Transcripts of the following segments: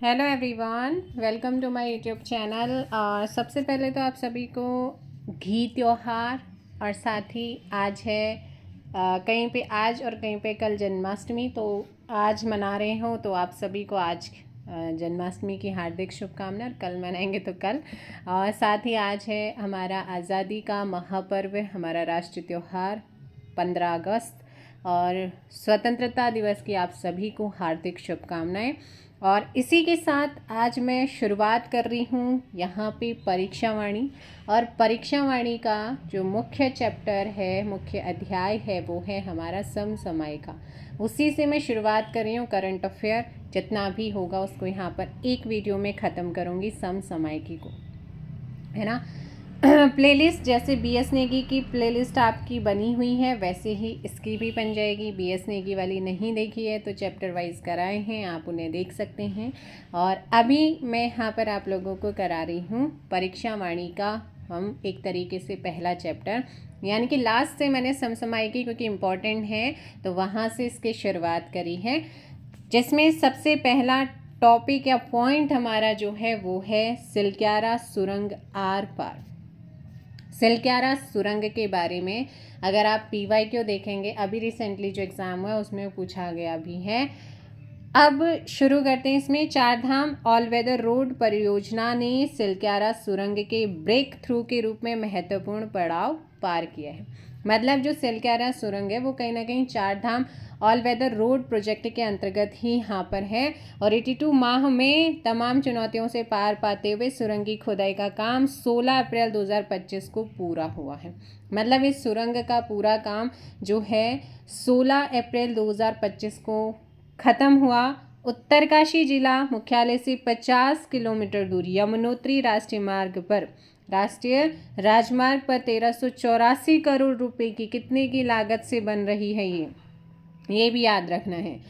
Hello everyone, welcome to my YouTube channel. और सबसे पहले तो आप सभी को घी त्योहार और साथ ही आज है कहीं पे आज और कहीं पे कल जन्माष्टमी। तो आज मना रहे हो तो आप सभी को आज जन्माष्टमी की हार्दिक शुभकामनाएं। और कल मनाएंगे तो कल। और साथ ही आज है हमारा आज़ादी का महापर्व, हमारा राष्ट्रीय त्यौहार 15 अगस्त और स्वतंत्रता दिवस की आप सभी को हार्दिक शुभकामनाएं। और इसी के साथ आज मैं शुरुआत कर रही हूँ यहाँ पे परीक्षावाणी। और परीक्षावाणी का जो मुख्य चैप्टर है, मुख्य अध्याय है, वो है हमारा समसामयिका। उसी से मैं शुरुआत कर रही हूँ। करंट अफेयर जितना भी होगा उसको यहाँ पर एक वीडियो में ख़त्म करूँगी, समसामयिकी को, है ना। प्लेलिस्ट जैसे BS नेगी की प्लेलिस्ट आपकी बनी हुई है वैसे ही इसकी भी बन जाएगी। BS नेगी वाली नहीं देखी है तो चैप्टर वाइज कराए हैं, आप उन्हें देख सकते हैं। और अभी मैं यहाँ पर आप लोगों को करा रही हूँ परीक्षावाणी का हम एक तरीके से पहला चैप्टर, यानी कि लास्ट से मैंने समसामयिकी क्योंकि इम्पॉर्टेंट है तो वहाँ से इसकी शुरुआत करी है, जिसमें सबसे पहला टॉपिक या पॉइंट हमारा जो है वो है सिलक्यारा सुरंग आर पार। सिलक्यारा सुरंग के बारे में अगर आप PYQ देखेंगे, अभी रिसेंटली जो एग्ज़ाम हुआ उसमें पूछा गया भी है। अब शुरू करते हैं। इसमें चारधाम ऑल वेदर रोड परियोजना ने सिलक्यारा सुरंग के ब्रेक थ्रू के रूप में महत्वपूर्ण पड़ाव पार किया है। मतलब जो सिलक्यारा सुरंग है वो कहीं ना कहीं Chardham all weather road project के अंतर्गत ही यहाँ पर है। और 82 माह में तमाम चुनौतियों से पार पाते हुए सुरंग की खुदाई का काम 16 अप्रैल 2025 को पूरा हुआ है। मतलब इस सुरंग का पूरा काम जो है 16 अप्रैल 2025 को ख़त्म हुआ। उत्तरकाशी जिला मुख्यालय से 50 किलोमीटर दूर यमुनोत्री राष्ट्रीय मार्ग पर, राष्ट्रीय राजमार्ग पर 1384 करोड़ रुपए की कितने की लागत से बन रही है ये भी याद रखना है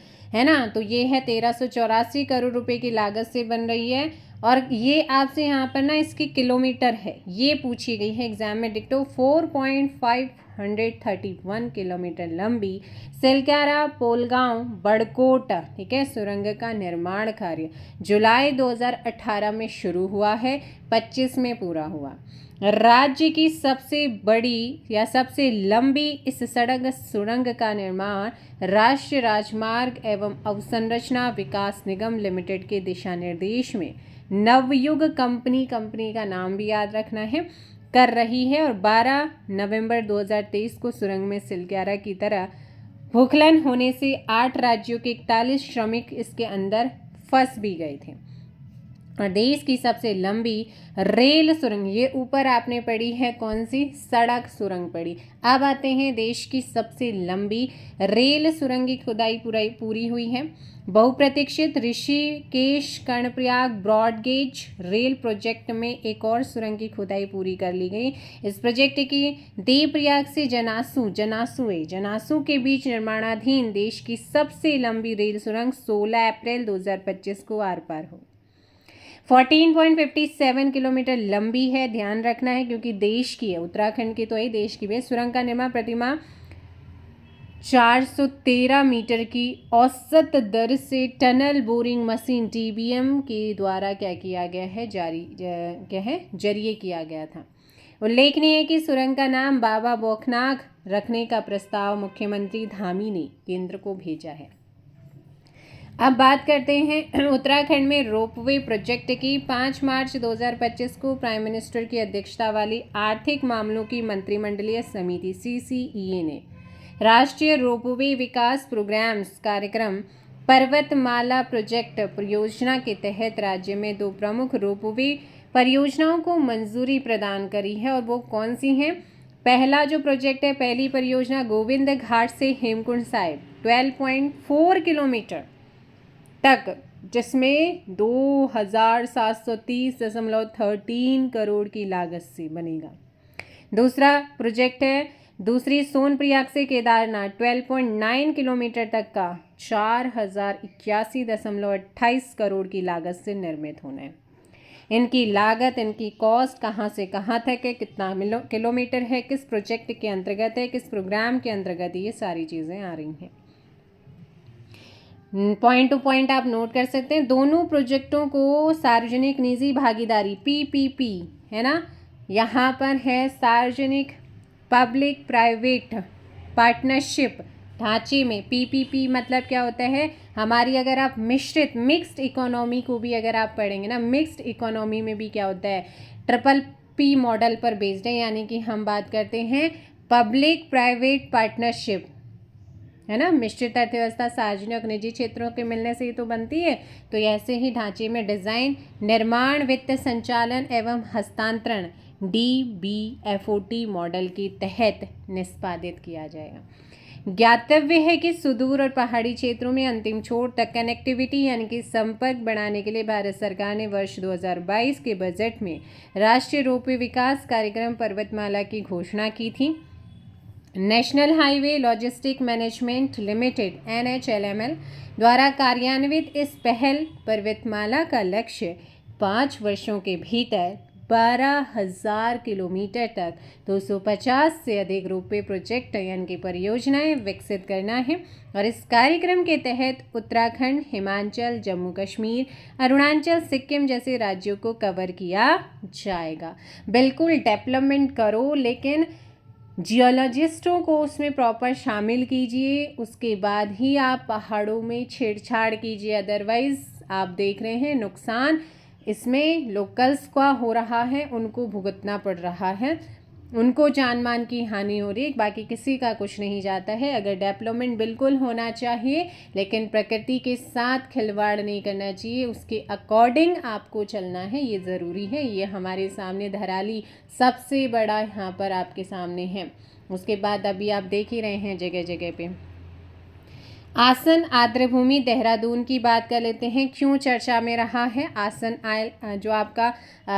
ना। तो ये है 1384 करोड़ रुपए की लागत से बन रही है। और ये आपसे यहाँ पर ना इसकी किलोमीटर है, ये पूछी गई है एग्जाम में डिक्टो। 4.531 किलोमीटर लंबी सिलक्यारा पोलगांव बड़कोट, ठीक है, सुरंग का निर्माण कार्य जुलाई 2018 में शुरू हुआ है, 25 में पूरा हुआ। राज्य की सबसे बड़ी या सबसे लंबी इस सड़क सुरंग का निर्माण राष्ट्रीय राजमार्ग एवं अवसंरचना विकास निगम लिमिटेड के दिशा निर्देश में नवयुग कंपनी का नाम भी याद रखना है, कर रही है। और 12 नवंबर 2023 को सुरंग में सिलक्यारा की तरह भूखलन होने से 8 राज्यों के 41 श्रमिक इसके अंदर फंस भी गए थे। और देश की सबसे लंबी रेल सुरंग, ये ऊपर आपने पढ़ी है कौन सी, सड़क सुरंग पढ़ी। अब आते हैं देश की सबसे लंबी रेल सुरंग की खुदाई पूरी हुई है। बहुप्रतीक्षित Rishikesh Karnaprayag broad gauge rail project में एक और सुरंग की खुदाई पूरी कर ली गई। इस प्रोजेक्ट की देवप्रयाग से जनासू के बीच निर्माणाधीन देश की सबसे लंबी रेल सुरंग 16 अप्रैल 2025 को आर पार हो 14.57 किलोमीटर लंबी है, ध्यान रखना है क्योंकि देश की है, उत्तराखंड की तो है, देश की भी है। सुरंग का निर्माण प्रतिमाह 413 मीटर की औसत दर से टनल बोरिंग मशीन TBM के द्वारा क्या किया गया है, जरिए किया गया था। उल्लेखनीय है कि सुरंग का नाम बाबा बौखनाग रखने का प्रस्ताव मुख्यमंत्री धामी ने केंद्र को भेजा है। अब बात करते हैं उत्तराखंड में रोपवे प्रोजेक्ट की। 5 मार्च 2025 को प्राइम मिनिस्टर की अध्यक्षता वाली आर्थिक मामलों की मंत्रिमंडलीय समिति CCEA ने राष्ट्रीय रोपवे विकास प्रोग्राम्स कार्यक्रम पर्वतमाला प्रोजेक्ट परियोजना के तहत राज्य में 2 प्रमुख रोपवे परियोजनाओं को मंजूरी प्रदान करी है। और वो कौन सी हैं? पहला जो प्रोजेक्ट है, पहली परियोजना गोविंद घाट से हेमकुंड साहिब 12.4 किलोमीटर तक, जिसमें 2730.13 करोड़ की लागत से बनेगा। दूसरा प्रोजेक्ट है दूसरी सोनप्रयाग से केदारनाथ 12.9 किलोमीटर तक का 4081.28 करोड़ की लागत से निर्मित होना है। इनकी लागत, इनकी कॉस्ट कहाँ से कहाँ तक है, कितना किलोमीटर है, किस प्रोजेक्ट के अंतर्गत है, किस प्रोग्राम के अंतर्गत, ये सारी चीज़ें आ रही हैं। पॉइंट टू पॉइंट आप नोट कर सकते हैं। दोनों प्रोजेक्टों को सार्वजनिक निजी भागीदारी PPP है ना, यहाँ पर है सार्वजनिक पब्लिक प्राइवेट पार्टनरशिप ढांचे में। PPP मतलब क्या होता है, हमारी अगर आप मिक्स्ड इकोनॉमी को भी अगर आप पढ़ेंगे ना, मिक्स्ड इकोनॉमी में भी क्या होता है, PPP मॉडल पर बेस्ड है, यानी कि हम बात करते हैं पब्लिक प्राइवेट पार्टनरशिप है ना। मिश्रित अर्थव्यवस्था सार्वजनिक और निजी क्षेत्रों के मिलने से ही तो बनती है। तो ऐसे ही ढांचे में डिजाइन, निर्माण, वित्त संचालन एवं हस्तांतरण DBFOT मॉडल के तहत निष्पादित किया जाएगा। ज्ञातव्य है कि सुदूर और पहाड़ी क्षेत्रों में अंतिम छोर तक कनेक्टिविटी यानी कि संपर्क बढ़ाने के लिए भारत सरकार ने वर्ष 2022 के बजट में राष्ट्रीय रोपवे विकास कार्यक्रम पर्वतमाला की घोषणा की थी। National highway logistic management limited NHLML द्वारा कार्यान्वित इस पहल पर्वतमाला का लक्ष्य 5 वर्षों के भीतर 12,000 किलोमीटर तक 250 से अधिक रोपवे प्रोजेक्ट यानी कि परियोजनाएं विकसित करना है। और इस कार्यक्रम के तहत उत्तराखंड, हिमाचल, जम्मू कश्मीर, अरुणाचल, सिक्किम जैसे राज्यों को कवर किया जाएगा। बिल्कुल डेवलपमेंट करो, लेकिन जियोलॉजिस्टों को उसमें प्रॉपर शामिल कीजिए, उसके बाद ही आप पहाड़ों में छेड़छाड़ कीजिए। अदरवाइज़ आप देख रहे हैं नुकसान इसमें लोकल्स का हो रहा है, उनको भुगतना पड़ रहा है, उनको जान मान की हानि हो रही है, बाकी किसी का कुछ नहीं जाता है। अगर डेवलपमेंट बिल्कुल होना चाहिए, लेकिन प्रकृति के साथ खिलवाड़ नहीं करना चाहिए, उसके अकॉर्डिंग आपको चलना है, ये ज़रूरी है। ये हमारे सामने धराली सबसे बड़ा यहाँ पर आपके सामने है। उसके बाद अभी आप देख ही रहे हैं जगह जगह पे। आसन आर्द्रभूमि देहरादून की बात कर लेते हैं, क्यों चर्चा में रहा है। आसन जो आपका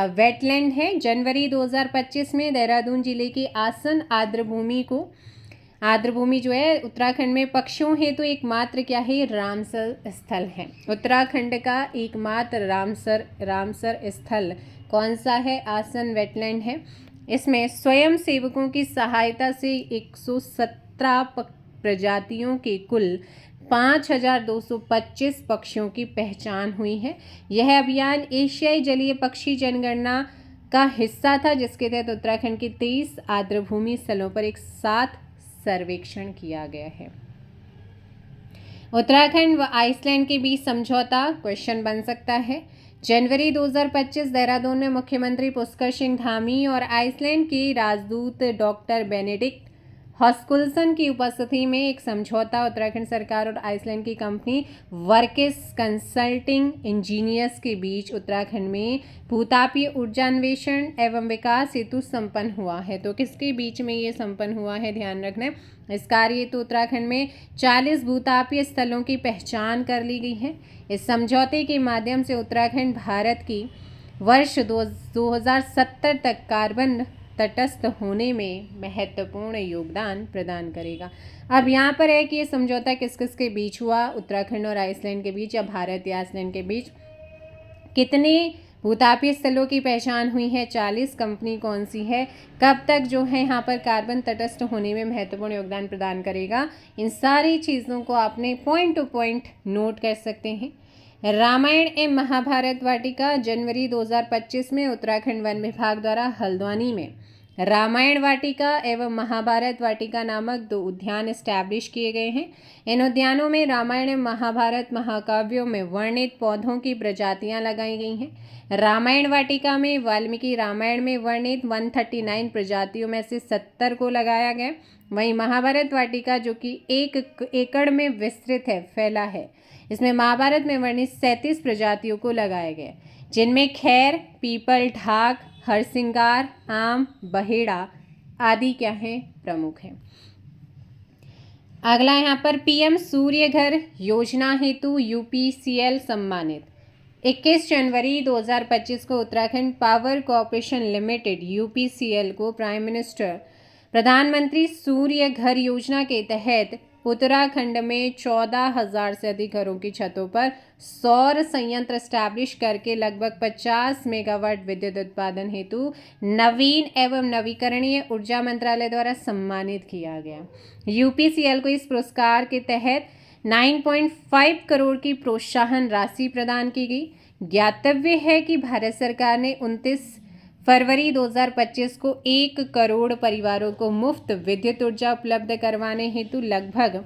वेटलैंड है, जनवरी 2025 में देहरादून जिले की आसन आर्द्रभूमि जो है उत्तराखंड में पक्षियों हेतु तो एकमात्र क्या है, रामसर स्थल है। उत्तराखंड का एकमात्र रामसर स्थल कौन सा है, आसन वेटलैंड है। इसमें स्वयं सेवकों की सहायता से 117 प्रजातियों के कुल 5,225 पक्षियों की पहचान हुई है। यह अभियान एशियाई जलीय पक्षी जनगणना का हिस्सा था, जिसके तहत उत्तराखंड के 23 आर्द्रभूमि स्थलों पर एक साथ सर्वेक्षण किया गया है। उत्तराखंड व आइसलैंड के बीच समझौता क्वेश्चन बन सकता है। जनवरी 2025 देहरादून में मुख्यमंत्री पुष्कर सिंह धामी और आइसलैंड के राजदूत डॉक्टर बेनेडिक्ट हॉस्कुल्सन की उपस्थिति में एक समझौता उत्तराखंड सरकार और आइसलैंड की कंपनी वर्किस कंसल्टिंग इंजीनियर्स के बीच उत्तराखंड में भूतापीय ऊर्जा अन्वेषण एवं विकास हेतु संपन्न हुआ है। तो किसके बीच में ये संपन्न हुआ है, ध्यान रखना। इस कार्य हेतु उत्तराखंड में 40 भूतापीय स्थलों की पहचान कर ली गई है। इस समझौते के माध्यम से उत्तराखंड भारत की वर्ष 2070 तक कार्बन तटस्थ होने में महत्वपूर्ण योगदान प्रदान करेगा। अब यहाँ पर है कि ये समझौता किस किस के बीच हुआ, उत्तराखंड और आइसलैंड के बीच या भारत या आइसलैंड के बीच। कितने भूतापीय स्थलों की पहचान हुई है, 40। कंपनी कौन सी है, कब तक जो है यहाँ पर कार्बन तटस्थ होने में महत्वपूर्ण योगदान प्रदान करेगा। इन सारी चीज़ों को आपने पॉइंट टू पॉइंट नोट कर सकते हैं। रामायण एवं महाभारत वाटिका जनवरी 2025 में उत्तराखंड वन विभाग द्वारा हल्द्वानी में रामायण वाटिका एवं महाभारत वाटिका नामक 2 उद्यान एस्टैब्लिश किए गए हैं। इन उद्यानों में रामायण एवं महाभारत महाकाव्यों में वर्णित पौधों की प्रजातियां लगाई गई हैं। रामायण वाटिका में वाल्मीकि रामायण में वर्णित 139 प्रजातियों में से 70 को लगाया गया। वहीं महाभारत वाटिका जो कि 1 एकड़ में विस्तृत है, फैला है, इसमें महाभारत में वर्णित 37 प्रजातियों को लगाया गया, जिनमें खैर, पीपल, ढाक, हरसिंगार, आम, बहेड़ा आदि क्या हैं, प्रमुख हैं। अगला यहाँ पर PM सूर्य घर योजना हेतु UPCL सम्मानित। 21 जनवरी 2025 को Uttarakhand power corporation limited UPCL को प्राइम मिनिस्टर प्रधानमंत्री सूर्य घर योजना के तहत उत्तराखंड में 14,000 से अधिक घरों की छतों पर सौर संयंत्र स्टैब्लिश करके लगभग 50 मेगावाट विद्युत उत्पादन हेतु नवीन एवं नवीकरणीय ऊर्जा मंत्रालय द्वारा सम्मानित किया गया। UPCL को इस पुरस्कार के तहत 9.5 करोड़ की प्रोत्साहन राशि प्रदान की गई। ज्ञातव्य है कि भारत सरकार ने 29 फरवरी 2025 को 1 करोड़ परिवारों को मुफ्त विद्युत ऊर्जा उपलब्ध करवाने हेतु लगभग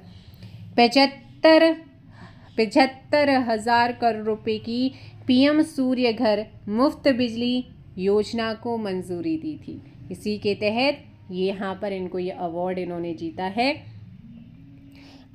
75,000 करोड़ रुपए की पीएम सूर्य घर मुफ्त बिजली योजना को मंजूरी दी थी। इसी के तहत यहाँ पर इनको ये अवार्ड इन्होंने जीता है।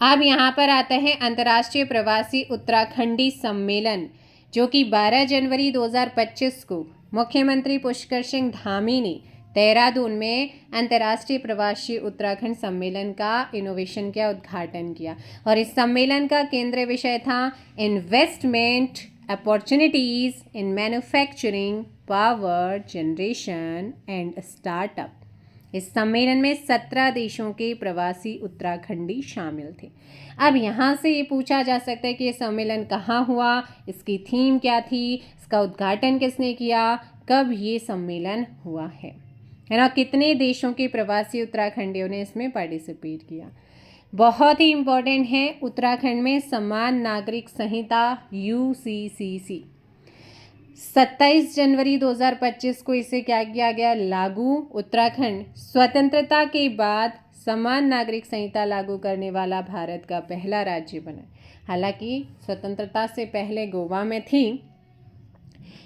अब यहाँ पर आता है अंतर्राष्ट्रीय प्रवासी उत्तराखंडी सम्मेलन, जो कि 12 जनवरी 2025 को मुख्यमंत्री पुष्कर सिंह धामी ने देहरादून में अंतर्राष्ट्रीय प्रवासी उत्तराखंड सम्मेलन का इनोवेशन का उद्घाटन किया। और इस सम्मेलन का केंद्रीय विषय था investment opportunities in manufacturing, power generation and startup. इस सम्मेलन में 17 देशों के प्रवासी उत्तराखंडी शामिल थे। अब यहाँ से ये पूछा जा सकता है कि ये सम्मेलन कहाँ हुआ, इसकी थीम क्या थी, इसका उद्घाटन किसने किया, कब ये सम्मेलन हुआ है ना, कितने देशों के प्रवासी उत्तराखंडियों ने इसमें पार्टिसिपेट किया। बहुत ही इम्पोर्टेंट है, उत्तराखंड में समान नागरिक संहिता UCCC 27 जनवरी 2025 को इसे क्या किया गया, लागू। उत्तराखंड स्वतंत्रता के बाद समान नागरिक संहिता लागू करने वाला भारत का पहला राज्य बना। हालांकि स्वतंत्रता से पहले गोवा में थी।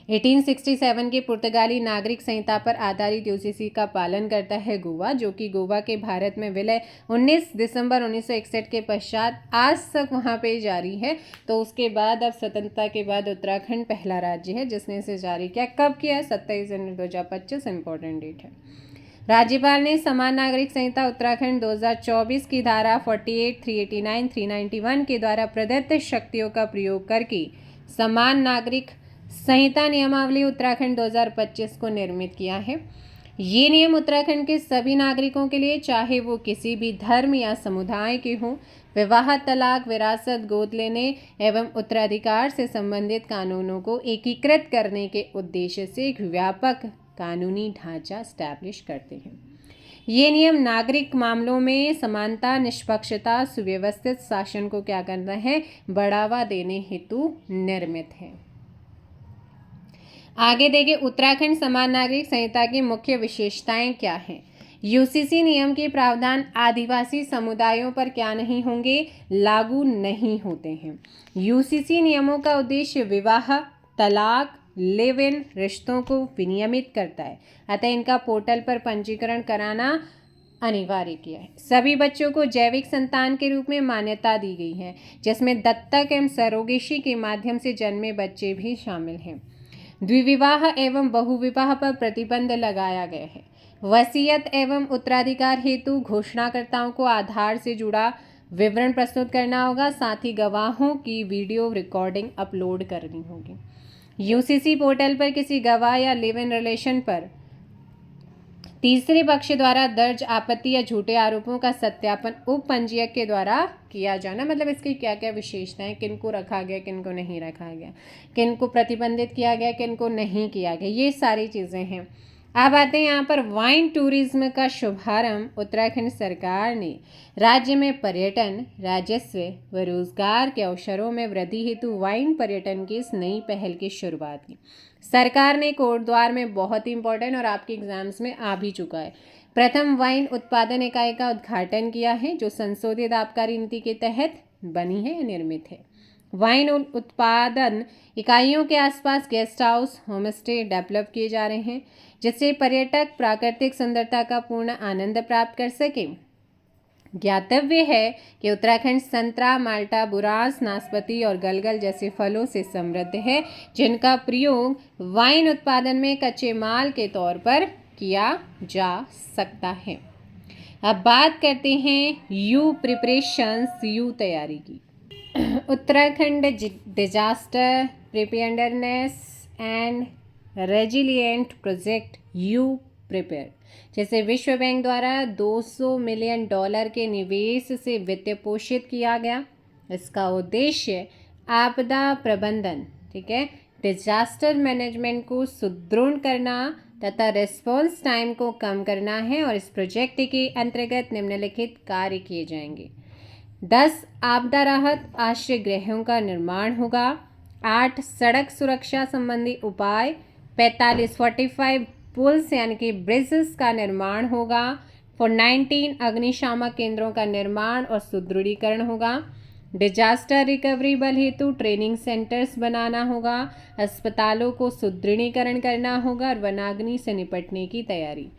1867 की पुर्तगाली नागरिक संहिता पर आधारित UCC का पालन करता है गोवा, जो कि गोवा के भारत में विलय 19 दिसंबर 1961 के पश्चात आज तक वहाँ पे जारी है। तो उसके बाद अब स्वतंत्रता के बाद उत्तराखंड पहला राज्य है जिसने इसे जारी किया। कब किया, 27 जनवरी 2025 इंपॉर्टेंट डेट है। राज्यपाल ने समान नागरिक संहिता उत्तराखंड 2024 की धारा 48, 389, 391 के द्वारा प्रदत्त शक्तियों का प्रयोग करके समान नागरिक संहिता नियमावली उत्तराखंड 2025 को निर्मित किया है। ये नियम उत्तराखंड के सभी नागरिकों के लिए, चाहे वो किसी भी धर्म या समुदाय के हों, विवाह, तलाक, विरासत, गोद लेने एवं उत्तराधिकार से संबंधित कानूनों को एकीकृत करने के उद्देश्य से एक व्यापक कानूनी ढांचा स्टैब्लिश करते हैं। ये नियम नागरिक मामलों में समानता, निष्पक्षता, सुव्यवस्थित शासन को क्या करना है, बढ़ावा देने हेतु निर्मित है। आगे देखिए, उत्तराखंड समान नागरिक संहिता की मुख्य विशेषताएं क्या हैं। UCC नियम के प्रावधान आदिवासी समुदायों पर क्या नहीं होंगे, लागू नहीं होते हैं। UCC नियमों का उद्देश्य विवाह, तलाक, लिव इन रिश्तों को विनियमित करता है, अतः इनका पोर्टल पर पंजीकरण कराना अनिवार्य किया है। सभी बच्चों को जैविक संतान के रूप में मान्यता दी गई है, जिसमें दत्तक एवं सरोगेशी के माध्यम से जन्मे बच्चे भी शामिल हैं। द्विविवाह एवं बहुविवाह पर प्रतिबंध लगाया गया है। वसीयत एवं उत्तराधिकार हेतु घोषणाकर्ताओं को आधार से जुड़ा विवरण प्रस्तुत करना होगा, साथ ही गवाहों की वीडियो रिकॉर्डिंग अपलोड करनी होगी। UCC पोर्टल पर किसी गवाह या लिव इन रिलेशन पर तीसरे पक्ष द्वारा दर्ज आपत्ति या झूठे आरोपों का सत्यापन उप पंजीयक के द्वारा किया जाना। मतलब इसकी क्या क्या विशेषताएं, किनको रखा गया, किनको नहीं रखा गया, किनको प्रतिबंधित किया गया, किनको नहीं किया गया, ये सारी चीज़ें हैं। अब आते हैं यहाँ पर वाइन टूरिज्म का शुभारंभ उत्तराखंड सरकार ने राज्य में पर्यटन, राजस्व व रोजगार के अवसरों में वृद्धि हेतु वाइन पर्यटन की इस नई पहल की शुरुआत की। सरकार ने कोटद्वार में, बहुत ही इंपॉर्टेंट और आपके एग्जाम्स में आ भी चुका है, प्रथम वाइन उत्पादन इकाई का उद्घाटन किया है, जो संशोधित आबकारी नीति के तहत बनी है या निर्मित है। वाइन उत्पादन इकाइयों के आसपास guest house, home stay develop किए जा रहे हैं, जिससे पर्यटक प्राकृतिक सुंदरता का पूर्ण आनंद प्राप्त कर सके। ज्ञातव्य है कि उत्तराखंड संतरा, माल्टा, बुरांस, नाशपाती और गलगल जैसे फलों से समृद्ध है, जिनका प्रयोग वाइन उत्पादन में कच्चे माल के तौर पर किया जा सकता है। अब बात करते हैं यू प्रिपरेशंस, यू तैयारी की। Uttarakhand disaster preparedness and resilient project you prepare, जैसे विश्व बैंक द्वारा $200 मिलियन के निवेश से वित्त पोषित किया गया। इसका उद्देश्य आपदा प्रबंधन, ठीक है, डिजास्टर मैनेजमेंट को सुदृढ़ करना तथा रिस्पॉन्स टाइम को कम करना है। और इस प्रोजेक्ट के अंतर्गत निम्नलिखित कार्य किए जाएंगे। 10 आपदा राहत आश्रय गृहों का निर्माण होगा। 8 सड़क सुरक्षा संबंधी उपाय। 45 पुल्स यानी कि ब्रिजेस का निर्माण होगा। 19 अग्निशामक केंद्रों का निर्माण और सुदृढ़ीकरण होगा। डिजास्टर रिकवरी बल हेतु ट्रेनिंग सेंटर्स बनाना होगा। अस्पतालों को सुदृढ़ीकरण करना होगा और वनाग्नि से निपटने की तैयारी।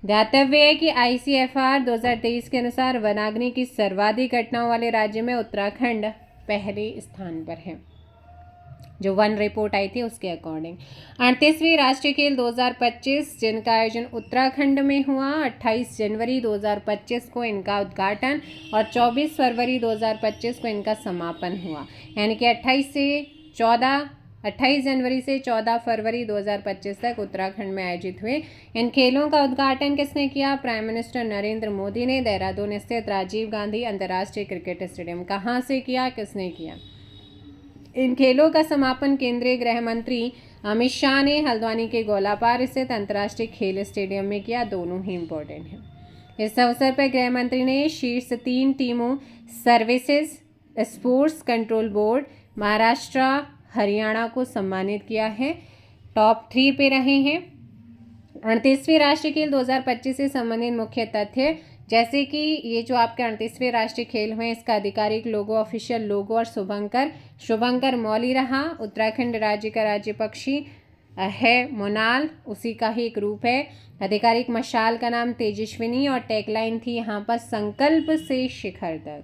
ध्यातव्य है कि ICFR 2023 के अनुसार वनाग्नि की सर्वाधिक घटनाओं वाले राज्य में उत्तराखंड पहले स्थान पर है, जो वन रिपोर्ट आई थी उसके अकॉर्डिंग। 38वीं राष्ट्रीय खेल 2025 जिनका आयोजन उत्तराखंड में हुआ। 28 जनवरी 2025 को इनका उद्घाटन और 24 फरवरी 2025 को इनका समापन हुआ, यानी कि 28 जनवरी से 14 फरवरी 2025 तक उत्तराखंड में आयोजित हुए। इन खेलों का उद्घाटन किसने किया? प्राइम मिनिस्टर नरेंद्र मोदी ने देहरादून स्थित राजीव गांधी अंतर्राष्ट्रीय क्रिकेट स्टेडियम। कहाँ से किया, किसने किया? इन खेलों का समापन केंद्रीय गृह मंत्री अमित शाह ने हल्द्वानी के गोलापार स्थित अंतर्राष्ट्रीय खेल स्टेडियम में किया। दोनों ही इम्पोर्टेंट हैं। इस अवसर पर गृह मंत्री ने शीर्ष 3 टीमों services sports control board Maharashtra Haryana को सम्मानित किया है। टॉप 3 पे रहे हैं। 38वीं राष्ट्रीय खेल 2025 से संबंधित मुख्य तथ्य, जैसे कि ये जो आपके 38वें राष्ट्रीय खेल हुए, इसका आधिकारिक लोगो, ऑफिशियल लोगो और शुभंकर मौली रहा। उत्तराखंड राज्य का राज्य पक्षी है मोनाल, उसी का ही एक रूप है। आधिकारिक मशाल का नाम तेजस्विनी और टैगलाइन थी यहाँ पर संकल्प से शिखर तक।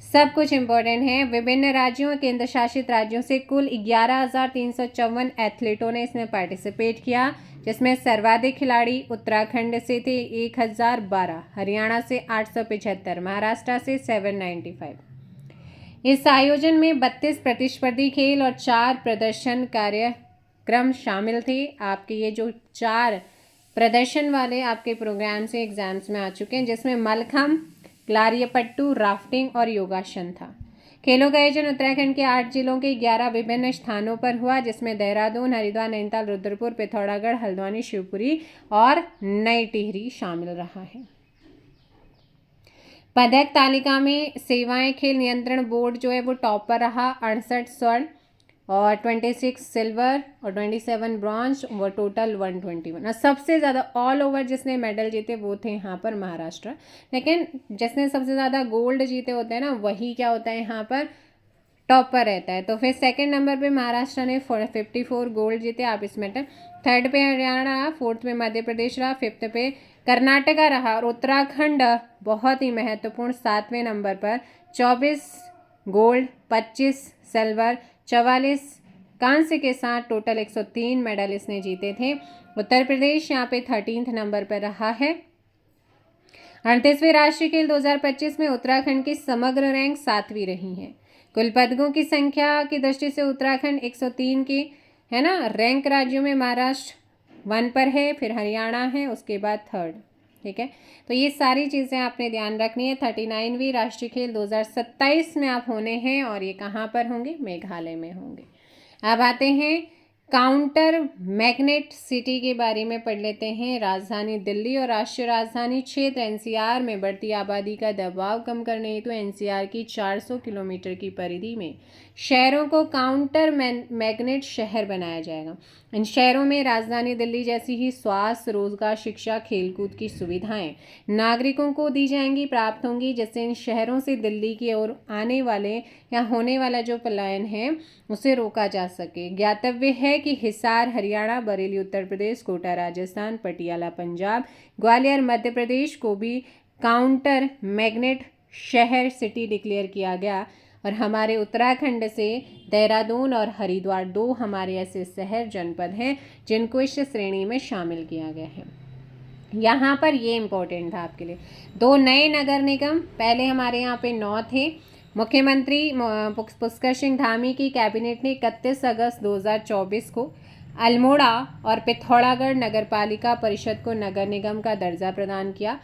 सब कुछ इम्पोर्टेंट है। विभिन्न राज्यों और केंद्र शासित राज्यों से कुल 11,354 एथलीटों ने इसमें पार्टिसिपेट किया, जिसमें सर्वाधिक खिलाड़ी उत्तराखंड से थे 1012, हरियाणा से 875, महाराष्ट्र से 795। इस आयोजन में 32 प्रतिस्पर्धी खेल और 4 प्रदर्शन कार्यक्रम शामिल थे। आपके ये जो 4 प्रदर्शन वाले आपके प्रोग्राम से एग्जाम्स में आ चुके हैं, जिसमें मलखम्ब, ग्लारियापट्टू, राफ्टिंग और योगासन था। खेलों का आयोजन उत्तराखंड के 8 जिलों के 11 विभिन्न स्थानों पर हुआ, जिसमें देहरादून, हरिद्वार, नैनीताल, रुद्रपुर, पिथौरागढ़, हल्द्वानी, शिवपुरी और नई टिहरी शामिल रहा है। पदक तालिका में सेवाएं खेल नियंत्रण बोर्ड जो है वो टॉप पर रहा। 68 स्वर्ण और 26 सिल्वर और 27 ब्रॉन्ज, वो टोटल 121। और सबसे ज़्यादा ऑल ओवर जिसने मेडल जीते वो थे यहाँ पर महाराष्ट्र। लेकिन जिसने सबसे ज़्यादा गोल्ड जीते होते हैं ना, वही क्या होता है यहाँ पर टॉप पर रहता है। तो फिर सेकंड नंबर पे महाराष्ट्र ने 54 गोल्ड जीते। आप इसमें थर्ड पे हरियाणा रहा, फोर्थ पे मध्य प्रदेश रहा, फिफ्थ पे कर्नाटका रहा और उत्तराखंड बहुत ही महत्वपूर्ण 7वें नंबर पर 24 गोल्ड, 25 सिल्वर, 44 कांस्य के साथ टोटल 103 मेडल इसने जीते थे। उत्तर प्रदेश यहाँ पे 13th नंबर पर रहा है। 38वें राष्ट्रीय खेल 2025 में उत्तराखंड की समग्र रैंक 7वीं रही है। कुल पदकों की संख्या की दृष्टि से उत्तराखंड 103 की है ना। रैंक राज्यों में महाराष्ट्र 1 पर है, फिर हरियाणा है, उसके बाद 3rd। ठीक है, तो ये सारी चीज़ें आपने ध्यान रखनी है। 39वीं राष्ट्रीय खेल 2027 में आप होने हैं और ये कहाँ पर होंगे? मेघालय में होंगे। अब आते हैं काउंटर मैग्नेट सिटी के बारे में पढ़ लेते हैं। राजधानी दिल्ली और राष्ट्रीय राजधानी क्षेत्र NCR में बढ़ती आबादी का दबाव कम करने हेतु NCR की 400 किलोमीटर की परिधि में शहरों को काउंटर मैग्नेट शहर बनाया जाएगा। इन शहरों में राजधानी दिल्ली जैसी ही स्वास्थ्य, रोजगार, शिक्षा, खेलकूद की सुविधाएं नागरिकों को दी जाएंगी, प्राप्त होंगी, जिससे इन शहरों से दिल्ली की ओर आने वाले या होने वाला जो पलायन है उसे रोका जा सके। ज्ञातव्य है कि हिसार हरियाणा, बरेली उत्तर प्रदेश, कोटा राजस्थान, पटियाला पंजाब, ग्वालियर मध्य प्रदेश को भी काउंटर मैग्नेट शहर सिटी डिक्लेयर किया गया और हमारे उत्तराखंड से देहरादून और हरिद्वार 2 हमारे ऐसे शहर जनपद हैं जिनको इस श्रेणी में शामिल किया गया है। यहाँ पर ये इम्पोर्टेंट था आपके लिए। 2 नए नगर निगम, पहले हमारे यहाँ पे 9 थे। मुख्यमंत्री पुष्कर सिंह धामी की कैबिनेट ने 31 अगस्त 2024 को अल्मोड़ा और पिथौरागढ़ नगरपालिका परिषद को नगर निगम का दर्जा प्रदान किया।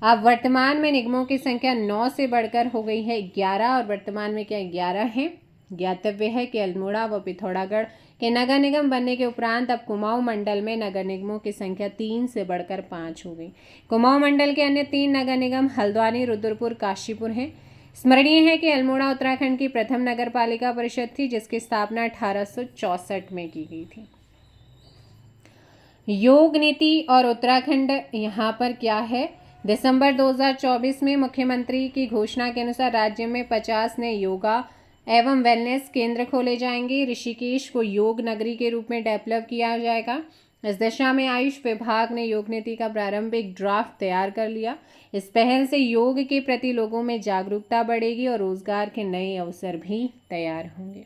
अब वर्तमान में निगमों की संख्या 9 से बढ़कर हो गई है 11 और वर्तमान में क्या 11 है। ज्ञातव्य है कि अल्मोड़ा व पिथौरागढ़ के नगर निगम बनने के उपरांत अब कुमाऊं मंडल में नगर निगमों की संख्या 3 से बढ़कर 5 हो गई। कुमाऊं मंडल के अन्य 3 नगर निगम हल्द्वानी, रुद्रपुर, काशीपुर हैं। स्मरणीय है कि अल्मोड़ा उत्तराखंड की प्रथम नगर पालिका परिषद थी जिसकी स्थापना 1864 में की गई थी। योग नीति और उत्तराखंड यहाँ पर क्या है। दिसंबर 2024 में मुख्यमंत्री की घोषणा के अनुसार राज्य में 50 नए योगा एवं वेलनेस केंद्र खोले जाएंगे। ऋषिकेश को योग नगरी के रूप में डेवलप किया जाएगा। इस दिशा में आयुष विभाग ने योग नीति का प्रारंभिक ड्राफ्ट तैयार कर लिया। इस पहल से योग के प्रति लोगों में जागरूकता बढ़ेगी और रोजगार के नए अवसर भी तैयार होंगे।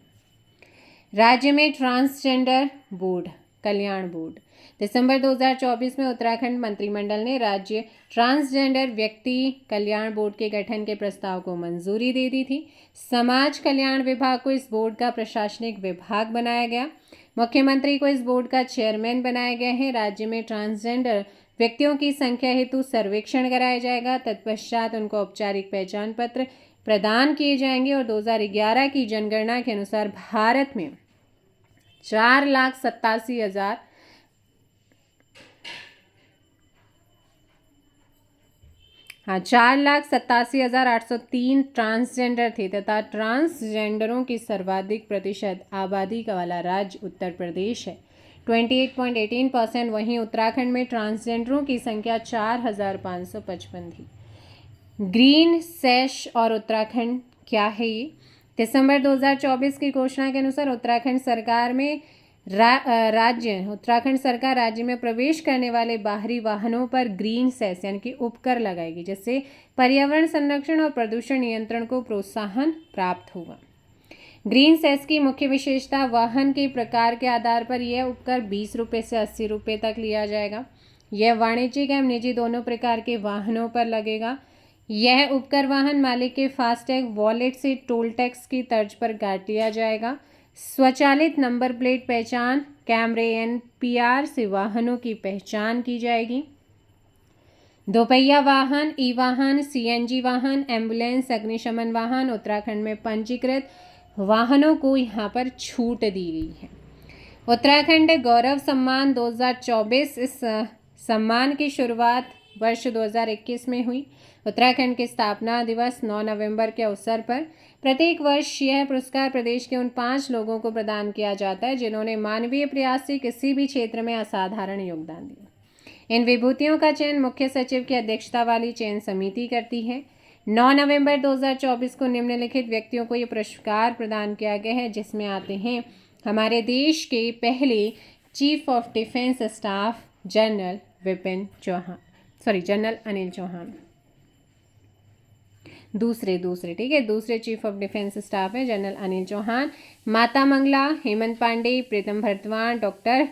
राज्य में ट्रांसजेंडर बोर्ड कल्याण बोर्ड। दिसंबर 2024 में उत्तराखंड मंत्रिमंडल ने राज्य ट्रांसजेंडर व्यक्ति कल्याण बोर्ड के गठन के प्रस्ताव को मंजूरी दे दी थी। समाज कल्याण विभाग को इस बोर्ड का प्रशासनिक विभाग बनाया गया। मुख्यमंत्री को इस बोर्ड का चेयरमैन बनाया गया है। राज्य में ट्रांसजेंडर व्यक्तियों की संख्या हेतु सर्वेक्षण कराया जाएगा। तत्पश्चात उनको औपचारिक पहचान पत्र प्रदान किए जाएंगे और 2011 की जनगणना के अनुसार भारत में 4,87,803 ट्रांसजेंडर थे तथा ट्रांसजेंडरों की सर्वाधिक प्रतिशत आबादी का वाला राज्य उत्तर प्रदेश है, 28.18%। वहीं उत्तराखंड में ट्रांसजेंडरों की संख्या 4,555 थी। ग्रीन सैश और उत्तराखंड क्या है ये। दिसंबर 2024 की घोषणा के अनुसार उत्तराखंड सरकार राज्य में प्रवेश करने वाले बाहरी वाहनों पर ग्रीन सेस यानी कि उपकर लगाएगी, जिससे पर्यावरण संरक्षण और प्रदूषण नियंत्रण को प्रोत्साहन प्राप्त होगा। ग्रीन सेस की मुख्य विशेषता वाहन के प्रकार के आधार पर यह उपकर 20 रुपये से 80 रुपये तक लिया जाएगा। यह वाणिज्यिक एवं निजी दोनों प्रकार के वाहनों पर लगेगा। यह उपकर वाहन मालिक के फास्टैग वॉलेट से टोल टैक्स की तर्ज पर काट लिया जाएगा। स्वचालित नंबर प्लेट पहचान कैमरे NPR से वाहनों की पहचान की जाएगी। दोपहिया वाहन, ई वाहन, CNG वाहन, एम्बुलेंस, अग्निशमन वाहन उत्तराखंड में पंजीकृत वाहनों को यहाँ पर छूट दी गई है। उत्तराखंड गौरव सम्मान 2024, इस सम्मान की शुरुआत वर्ष 2021 में हुई। उत्तराखंड के स्थापना दिवस 9 नवंबर के अवसर पर प्रत्येक वर्ष यह पुरस्कार प्रदेश के उन 5 लोगों को प्रदान किया जाता है जिन्होंने मानवीय प्रयास से किसी भी क्षेत्र में असाधारण योगदान दिया। इन विभूतियों का चयन मुख्य सचिव की अध्यक्षता वाली चयन समिति करती है। 9 नवंबर 2024 को निम्नलिखित व्यक्तियों को ये पुरस्कार प्रदान किया गया है, जिसमें आते हैं हमारे देश के पहले chief of defence staff general Anil Chauhan. दूसरे ठीक है, दूसरे चीफ ऑफ डिफेंस स्टाफ है जनरल अनिल चौहान। माता मंगला हेमंत पांडे, प्रीतम भरतवान, डॉक्टर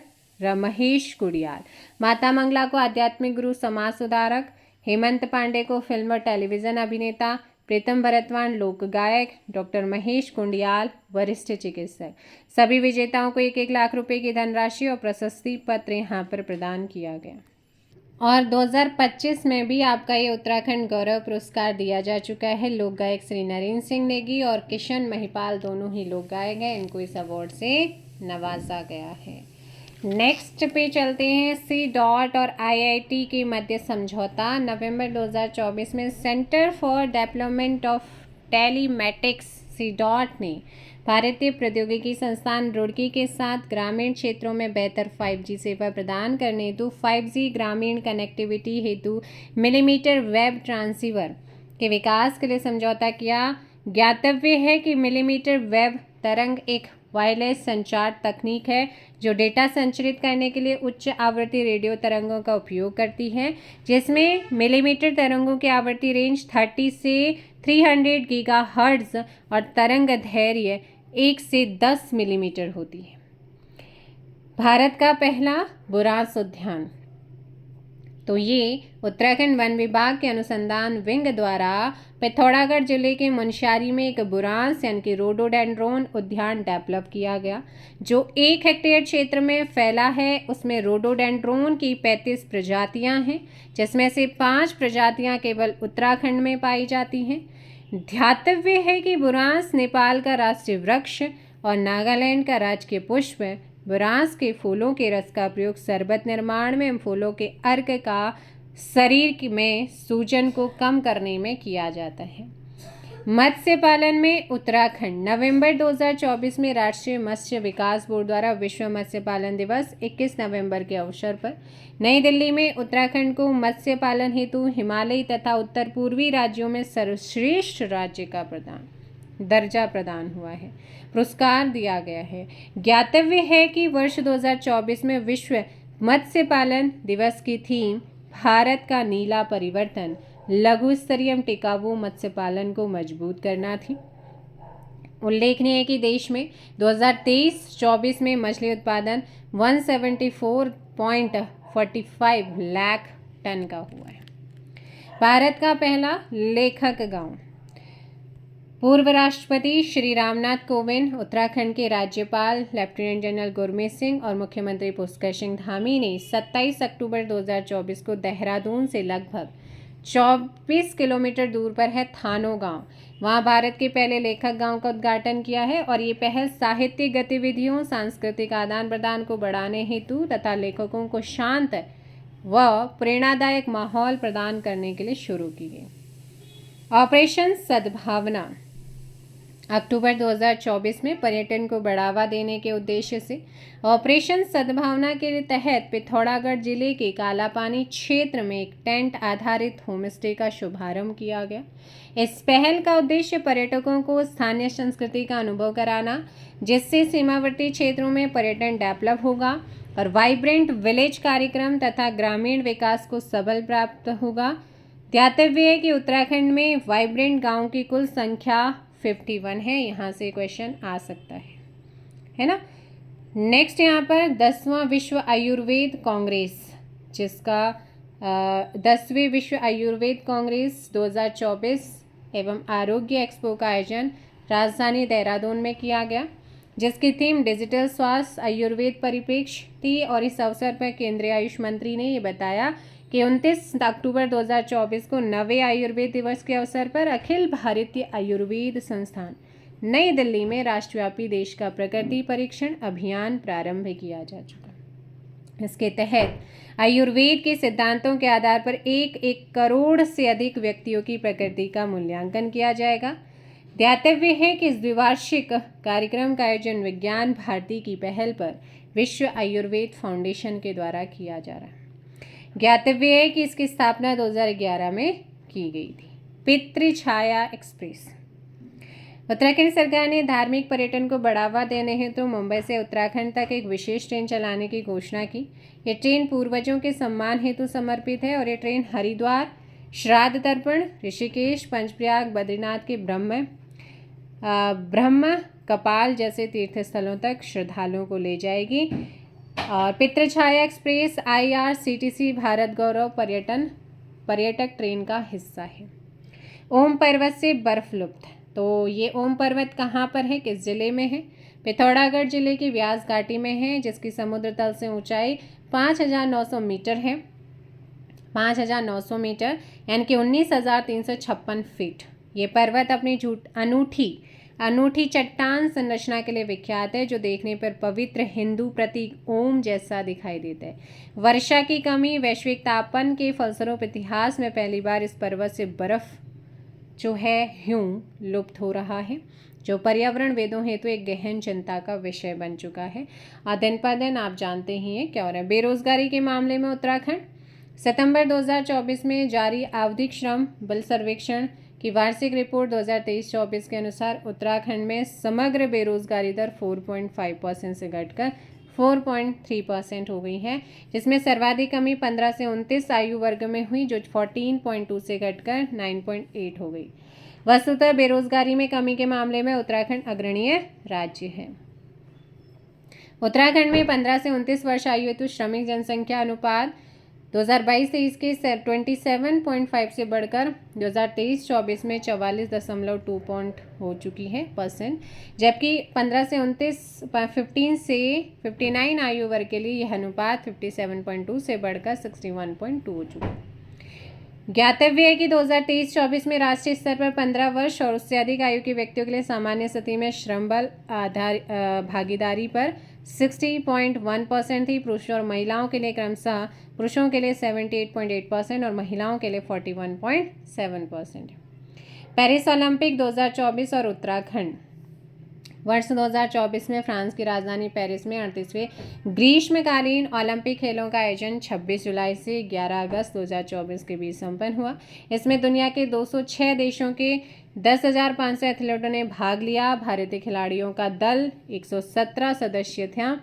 महेश कुडियाल। माता मंगला को आध्यात्मिक गुरु, समाज सुधारक, हेमंत पांडे को फिल्म और टेलीविजन अभिनेता, प्रीतम भरतवान लोक गायक, डॉक्टर महेश कुंडियाल वरिष्ठ चिकित्सक। सभी विजेताओं को 1-1 लाख रुपए की धनराशि और प्रशस्ति पत्र यहाँ पर प्रदान किया गया। और 2025 में भी आपका ये उत्तराखंड गौरव पुरस्कार दिया जा चुका है। लोक गायक श्री नरेंद्र सिंह नेगी और किशन महिपाल दोनों ही लोक गायक हैं, इनको इस अवार्ड से नवाजा गया है। नेक्स्ट पे चलते हैं। CDOT और IIT के मध्य समझौता। नवंबर 2024 में centre for development of telematics CDOT ने भारतीय प्रौद्योगिकी संस्थान रुड़की के साथ ग्रामीण क्षेत्रों में बेहतर 5G सेवा प्रदान करने हेतु 5G ग्रामीण कनेक्टिविटी हेतु मिलीमीटर वेब ट्रांसीवर के विकास के लिए समझौता किया। ज्ञातव्य है कि मिलीमीटर वेब तरंग एक वायरलेस संचार तकनीक है जो डेटा संचरित करने के लिए उच्च आवृत्ति रेडियो तरंगों का उपयोग करती है, जिसमें मिलीमीटर तरंगों की आवृत्ति रेंज 30 से 300 गीगाहर्ट्ज और तरंग दैर्घ्य 1 से 10 मिलीमीटर होती है। भारत का पहला बुरांस उद्यान, तो ये उत्तराखंड वन विभाग के अनुसंधान विंग द्वारा पिथौरागढ़ जिले के मुनस्यारी में एक बुरांस यानी कि रोडोडेंड्रोन उद्यान डेवलप किया गया, जो 1 हेक्टेयर क्षेत्र में फैला है। उसमें रोडोडेंड्रोन की 35 प्रजातियां हैं, जिसमें से 5 प्रजातियां केवल उत्तराखंड में पाई जाती हैं। ध्यातव्य है कि बुरांस नेपाल का राष्ट्रीय वृक्ष और नागालैंड का राजकीय पुष्प है। बुरांस के फूलों के रस का प्रयोग शरबत निर्माण में, फूलों के अर्क का शरीर में सूजन को कम करने में किया जाता है। मत्स्य पालन में उत्तराखंड। नवंबर 2024 में राष्ट्रीय मत्स्य विकास बोर्ड द्वारा विश्व मत्स्य पालन दिवस 21 नवंबर के अवसर पर नई दिल्ली में उत्तराखंड को मत्स्य पालन हेतु हिमालयी तथा उत्तर पूर्वी राज्यों में सर्वश्रेष्ठ राज्य का दर्जा प्रदान हुआ है, पुरस्कार दिया गया है। ज्ञातव्य है कि वर्ष 2024 में विश्व मत्स्य पालन दिवस की थीम भारत का नीला परिवर्तन, लघु स्तरीय टिकाऊ मत्स्य पालन को मजबूत करना थी। उल्लेखनीय है कि देश में 2023-24 में मछली उत्पादन 174.45 लाख टन का हुआ है। भारत का पहला लेखक गांव। पूर्व राष्ट्रपति श्री रामनाथ कोविंद, उत्तराखंड के राज्यपाल लेफ्टिनेंट जनरल गुरमीत सिंह और मुख्यमंत्री पुष्कर सिंह धामी ने 27 अक्टूबर 2024 को देहरादून से लगभग 24 किलोमीटर दूर पर है थानो गांव, वहां भारत के पहले लेखक गांव का उद्घाटन किया है। और ये पहल साहित्यिक गतिविधियों, सांस्कृतिक आदान प्रदान को बढ़ाने हेतु तथा लेखकों को शांत व प्रेरणादायक माहौल प्रदान करने के लिए शुरू की गई। ऑपरेशन सद्भावना। अक्टूबर 2024 में पर्यटन को बढ़ावा देने के उद्देश्य से ऑपरेशन सद्भावना के तहत पिथौरागढ़ जिले के कालापानी क्षेत्र में एक टेंट आधारित होमस्टे का शुभारंभ किया गया। इस पहल का उद्देश्य पर्यटकों को स्थानीय संस्कृति का अनुभव कराना, जिससे सीमावर्ती क्षेत्रों में पर्यटन डेवलप होगा और वाइब्रेंट विलेज कार्यक्रम तथा ग्रामीण विकास को सबल प्राप्त होगा। ध्यातव्य है कि उत्तराखंड में वाइब्रेंट गांव की कुल संख्या 51 है। यहाँ से क्वेश्चन आ सकता है ना। नेक्स्ट यहाँ पर 10वां विश्व आयुर्वेद कांग्रेस, जिसका 10वीं विश्व आयुर्वेद कांग्रेस 2024 एवं आरोग्य एक्सपो का आयोजन राजधानी देहरादून में किया गया, जिसकी थीम डिजिटल स्वास्थ्य आयुर्वेद परिप्रेक्ष्य थी। और इस अवसर पर केंद्रीय आयुष मंत्री ने ये बताया कि 29 अक्टूबर 2024 को नवे आयुर्वेद दिवस के अवसर पर अखिल भारतीय आयुर्वेद संस्थान नई दिल्ली में राष्ट्रव्यापी देश का प्रकृति परीक्षण अभियान प्रारंभ किया जा चुका। इसके तहत आयुर्वेद के सिद्धांतों के आधार पर 1 करोड़ से अधिक व्यक्तियों की प्रकृति का मूल्यांकन किया जाएगा। ध्यातव्य है कि इस द्विवार्षिक कार्यक्रम का आयोजन विज्ञान भारती की पहल पर विश्व आयुर्वेद फाउंडेशन के द्वारा किया जा रहा है। ज्ञातव्य है कि इसकी स्थापना 2011 में की गई थी। पितृछाया एक्सप्रेस। उत्तराखंड सरकार ने धार्मिक पर्यटन को बढ़ावा देने हेतु मुंबई से उत्तराखंड तक एक विशेष ट्रेन चलाने की घोषणा की। ये ट्रेन पूर्वजों के सम्मान हेतु समर्पित है और ये ट्रेन हरिद्वार, श्राद्ध तर्पण, ऋषिकेश, पंचप्रयाग, बद्रीनाथ के ब्रह्म कपाल जैसे तीर्थ स्थलों तक श्रद्धालुओं को ले जाएगी। और पितृछाया एक्सप्रेस IRCTC भारत गौरव पर्यटक ट्रेन का हिस्सा है। ओम पर्वत से बर्फ लुप्त। तो ये ओम पर्वत कहाँ पर है, किस जिले में है? पिथौरागढ़ जिले की व्यास घाटी में है, जिसकी समुद्र तल से ऊंचाई 5,900 मीटर है। 5,900 मीटर यानी कि 19,356 फीट। ये पर्वत अपनी अनूठी चट्टान संरचना के लिए विख्यात है, जो देखने पर पवित्र हिंदू प्रतीक ओम जैसा दिखाई देता है। वर्षा की कमी, वैश्विक तापमान के फलस्वरूप इतिहास में पहली बार इस पर्वत से बर्फ जो है लुप्त हो रहा है, जो पर्यावरण वेदों हेतु एक गहन चिंता का विषय बन चुका है। और दिन पर दिन आप जानते ही हैं क्या हो रहा है। बेरोजगारी के मामले में उत्तराखंड। सितंबर 2024 में जारी आवधिक श्रम बल सर्वेक्षण की वार्षिक रिपोर्ट 2023-24 के अनुसार उत्तराखंड में समग्र बेरोजगारी दर 4.5% से घटकर 4.3% हो गई है, जिसमें सर्वाधिक कमी 15 से 29 आयु वर्ग में हुई, जो 14.2 से घटकर 9.8 हो गई। वस्तुतः बेरोजगारी में कमी के मामले में उत्तराखंड अग्रणीय राज्य है। उत्तराखंड में 15 से 29 वर्ष आयु हेतु श्रमिक जनसंख्या अनुपात 2022-23 के 27.5 से बढ़कर 2023-24 में 44.2 हो चुकी है %, जबकि 15 से 59 आयु वर्ग के लिए यह अनुपात 57.2 से बढ़कर 61.2 हो चुका है। ज्ञातव्य है कि 2023-24 में राष्ट्रीय स्तर पर 15 वर्ष और उससे अधिक आयु के व्यक्तियों के लिए सामान्य स्थिति में श्रम बल भागीदारी पर 60.1% थी। पुरुषों और महिलाओं के लिए क्रमशः पुरुषों के लिए 78.8% और महिलाओं के लिए 41.7% है। पेरिस ओलंपिक 2024 और उत्तराखंड। वर्ष 2024 में फ्रांस की राजधानी पेरिस में 38वें ग्रीष्मकालीन ओलंपिक खेलों का आयोजन 26 जुलाई से 11 अगस्त 2024 के बीच संपन्न हुआ। इसमें दुनिया के 206 देशों के 10,500 एथलीटों ने भाग लिया। भारतीय खिलाड़ियों का दल 117 सदस्य था।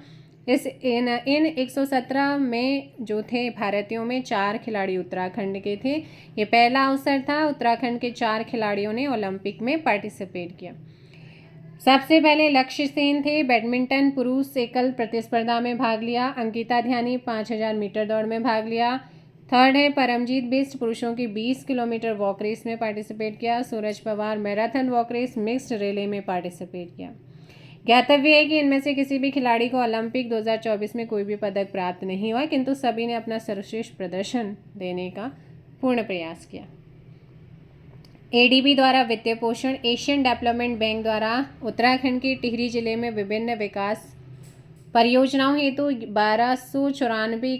इन 117 में जो थे भारतीयों में 4 खिलाड़ी उत्तराखंड के थे। ये पहला अवसर था उत्तराखंड के 4 खिलाड़ियों ने ओलंपिक में पार्टिसिपेट किया। सबसे पहले लक्ष्य सेन थे, बैडमिंटन पुरुष एकल प्रतिस्पर्धा में भाग लिया। अंकिता ध्यानी 5000 मीटर दौड़ में भाग लिया। थर्ड है परमजीत बिष्ट, पुरुषों की 20 किलोमीटर वॉक रेस में पार्टिसिपेट किया। Suraj Pawar marathon walk race mixed relay में पार्टिसिपेट किया। ज्ञातव्य है कि इनमें से किसी भी खिलाड़ी को ओलंपिक 2024 में कोई भी पदक प्राप्त नहीं हुआ, किंतु सभी ने अपना सर्वश्रेष्ठ प्रदर्शन देने का पूर्ण प्रयास किया। एडीबी द्वारा वित्तीय पोषण। एशियन डेवलपमेंट बैंक द्वारा उत्तराखंड के टिहरी जिले में विभिन्न विकास परियोजनाओं हेतु 1294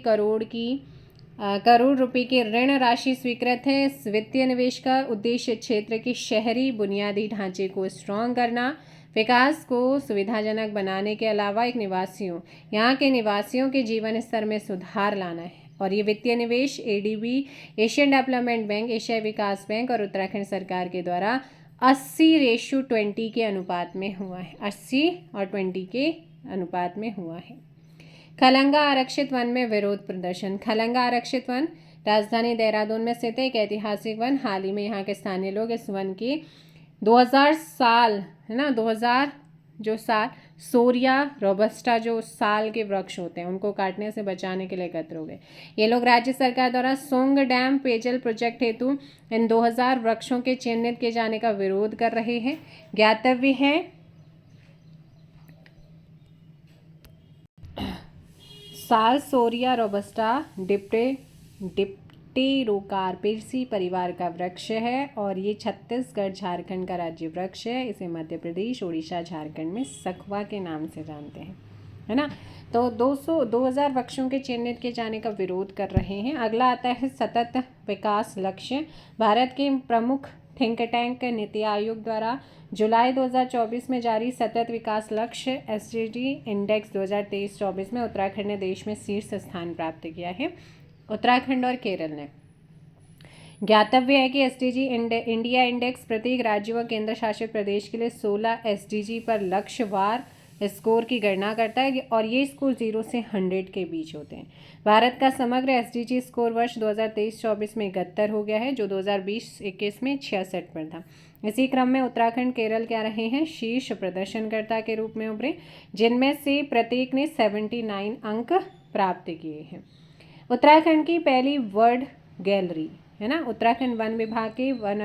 करोड़ रुपए की ऋण राशि स्वीकृत है। इस वित्तीय निवेश का उद्देश्य क्षेत्र के शहरी बुनियादी ढांचे को स्ट्रॉन्ग करना, विकास को सुविधाजनक बनाने के अलावा यहाँ के निवासियों के जीवन स्तर में सुधार लाना है। और ये वित्तीय निवेश एडीबी, एशियन डेवलपमेंट बैंक, एशियाई विकास बैंक और उत्तराखंड सरकार के द्वारा 80:20 के अनुपात में हुआ है। 80 और 20 के अनुपात में हुआ है। खलंगा आरक्षित वन में विरोध प्रदर्शन। खलंगा आरक्षित वन राजधानी देहरादून में स्थित एक ऐतिहासिक वन। हाल ही में यहाँ के स्थानीय लोग इस वन के 2000 साल है ना 2000 जो साल सोरिया रोबस्टा जो साल के वृक्ष होते हैं उनको काटने से बचाने के लिए एकत्र हो गए। ये लोग राज्य सरकार द्वारा सोंग डैम पेयजल प्रोजेक्ट हेतु इन 2000 वृक्षों के चिन्हित किए जाने का विरोध कर रहे हैं। ज्ञातव्य है साल सोरिया रोबस्टा डिप्टेरोकार्पेसी परिवार का वृक्ष है और ये छत्तीसगढ़ झारखंड का राज्य वृक्ष है। इसे मध्य प्रदेश, उड़ीसा, झारखंड में सखवा के नाम से जानते हैं, है ना। तो 2000 वृक्षों के चिन्हित किए जाने का विरोध कर रहे हैं। अगला आता है सतत विकास लक्ष्य। भारत के प्रमुख थिंक टैंक नीति आयोग द्वारा जुलाई 2024 में जारी सतत विकास लक्ष्य SDG इंडेक्स 2023-24 में उत्तराखंड ने देश में शीर्ष स्थान प्राप्त किया है। उत्तराखंड और केरल ने। ज्ञातव्य है कि SDG इंडिया इंडेक्स प्रत्येक राज्य व केंद्र शासित प्रदेश के लिए 16 SDG पर लक्ष्यवार स्कोर की गणना करता है और ये स्कोर 0 से 100 के बीच होते हैं। भारत का समग्र SDG स्कोर वर्ष 2023-24 में 71 हो गया है, जो 2020-21 में 66 पर था। इसी क्रम में उत्तराखंड, केरल क्या रहे हैं शीर्ष प्रदर्शनकर्ता के रूप में उभरे, जिनमें से प्रत्येक ने 79 अंक प्राप्त किए हैं। उत्तराखंड की पहली वर्ड गैलरी है ना। उत्तराखंड वन विभाग के वन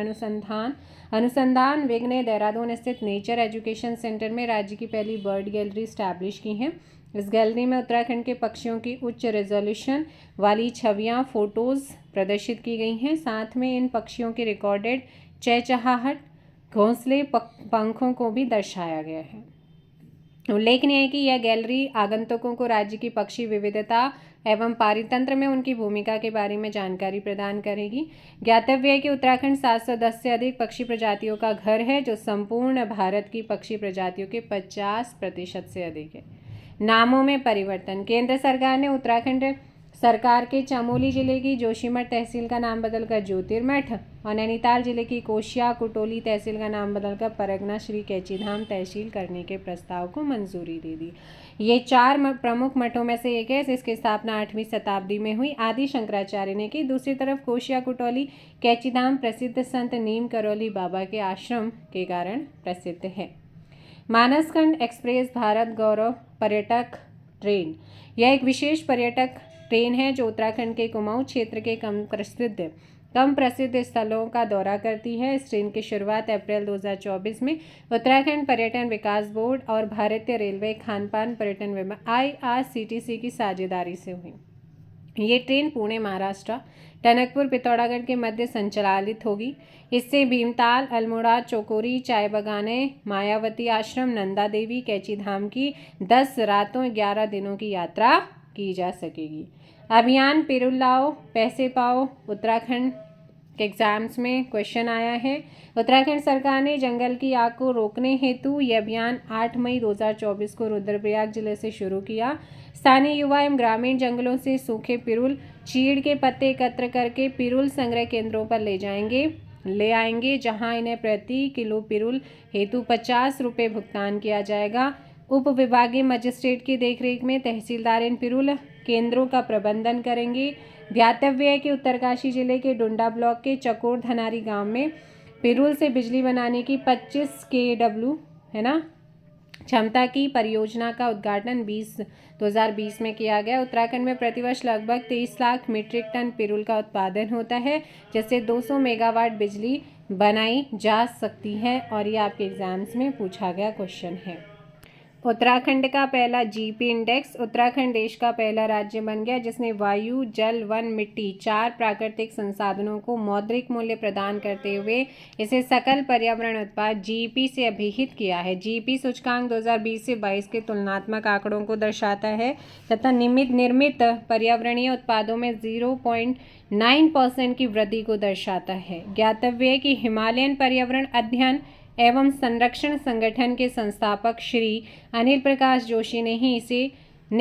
अनुसंधान विंग ने देहरादून स्थित नेचर एजुकेशन सेंटर में राज्य की पहली बर्ड गैलरी स्टैब्लिश की है। इस गैलरी में उत्तराखंड के पक्षियों की उच्च रेजोल्यूशन वाली छवियां फोटोज प्रदर्शित की गई हैं। साथ में इन पक्षियों के रिकॉर्डेड चहचहाहट, घोंसले, पंखों को भी दर्शाया गया है। उल्लेखनीय है कि यह गैलरी आगंतुकों को राज्य की पक्षी विविधता एवं पारितंत्र में उनकी भूमिका के बारे में जानकारी प्रदान करेगी। ज्ञातव्य है कि उत्तराखंड 710 से अधिक पक्षी प्रजातियों का घर है, जो संपूर्ण भारत की पक्षी प्रजातियों के 50% से अधिक है। नामों में परिवर्तन। केंद्र सरकार ने उत्तराखंड सरकार के चमोली जिले की जोशीमठ तहसील का नाम बदलकर ज्योतिर्मठ और नैनीताल जिले की कोशिया कुटोली तहसील का नाम बदलकर परगना श्री कैचीधाम तहसील करने के प्रस्ताव को मंजूरी दे दी। ये 4 प्रमुख मठों में से एक है, जिसकी स्थापना 8वीं शताब्दी में हुई आदि शंकराचार्य ने की। दूसरी तरफ कोशिया कुटोली कैचीधाम प्रसिद्ध संत नीम करौली बाबा के आश्रम के कारण प्रसिद्ध है। मानसखंड एक्सप्रेस भारत गौरव पर्यटक ट्रेन। यह एक विशेष पर्यटक ट्रेन है जो उत्तराखंड के कुमाऊं क्षेत्र के कम प्रसिद्ध स्थलों का दौरा करती है। इस ट्रेन की शुरुआत अप्रैल 2024 में उत्तराखंड पर्यटन विकास बोर्ड और भारतीय रेलवे खानपान पर्यटन विभाग IRCTC की साझेदारी से हुई। ये ट्रेन पुणे महाराष्ट्र, टनकपुर, पिथौरागढ़ के मध्य संचालित होगी। इससे भीमताल, अल्मोड़ा, चौकोरी, चाय बगाने, मायावती आश्रम, नंदा देवी, कैचीधाम की 10 रातों 11 दिनों की यात्रा की जा सकेगी। अभियान पिरुल लाओ पैसे पाओ उत्तराखंड एग्जाम्स में क्वेश्चन आया है। उत्तराखंड सरकार ने जंगल की आग को रोकने हेतु यह अभियान 8 मई 2024 को रुद्रप्रयाग जिले से शुरू किया। स्थानीय युवा एवं ग्रामीण जंगलों से सूखे पिरुल, चीड़ के पत्ते एकत्र करके पिरुल संग्रह केंद्रों पर ले आएंगे, जहां इन्हें प्रति किलो पिरुल हेतु 50 रुपये भुगतान किया जाएगा। उप विभागीय मजिस्ट्रेट की देखरेख में तहसीलदार इन पिरुल केंद्रों का प्रबंधन करेंगे। ध्यातव्य है कि उत्तरकाशी जिले के डुंडा ब्लॉक के चकोर धनारी गांव में पिरुल से बिजली बनाने की 25 KW क्षमता की परियोजना का उद्घाटन 2020 में किया गया। उत्तराखंड में प्रतिवर्ष लगभग 23 लाख मीट्रिक टन पिरुल का उत्पादन होता है, जिससे 200 मेगावाट बिजली बनाई जा सकती है। और ये आपके एग्जाम्स में पूछा गया क्वेश्चन है। उत्तराखंड का पहला GP इंडेक्स। उत्तराखंड देश का पहला राज्य बन गया जिसने वायु, जल, वन, मिट्टी 4 प्राकृतिक संसाधनों को मौद्रिक मूल्य प्रदान करते हुए इसे सकल पर्यावरण उत्पाद GP से अभिहित किया है। GP सूचकांक 2020 से 22 के तुलनात्मक आंकड़ों को दर्शाता है तथा निर्मित पर्यावरणीय उत्पादों में 0.9% की वृद्धि को दर्शाता है। ज्ञातव्य है कि हिमालयन पर्यावरण अध्ययन एवं संरक्षण संगठन के संस्थापक श्री अनिल प्रकाश जोशी ने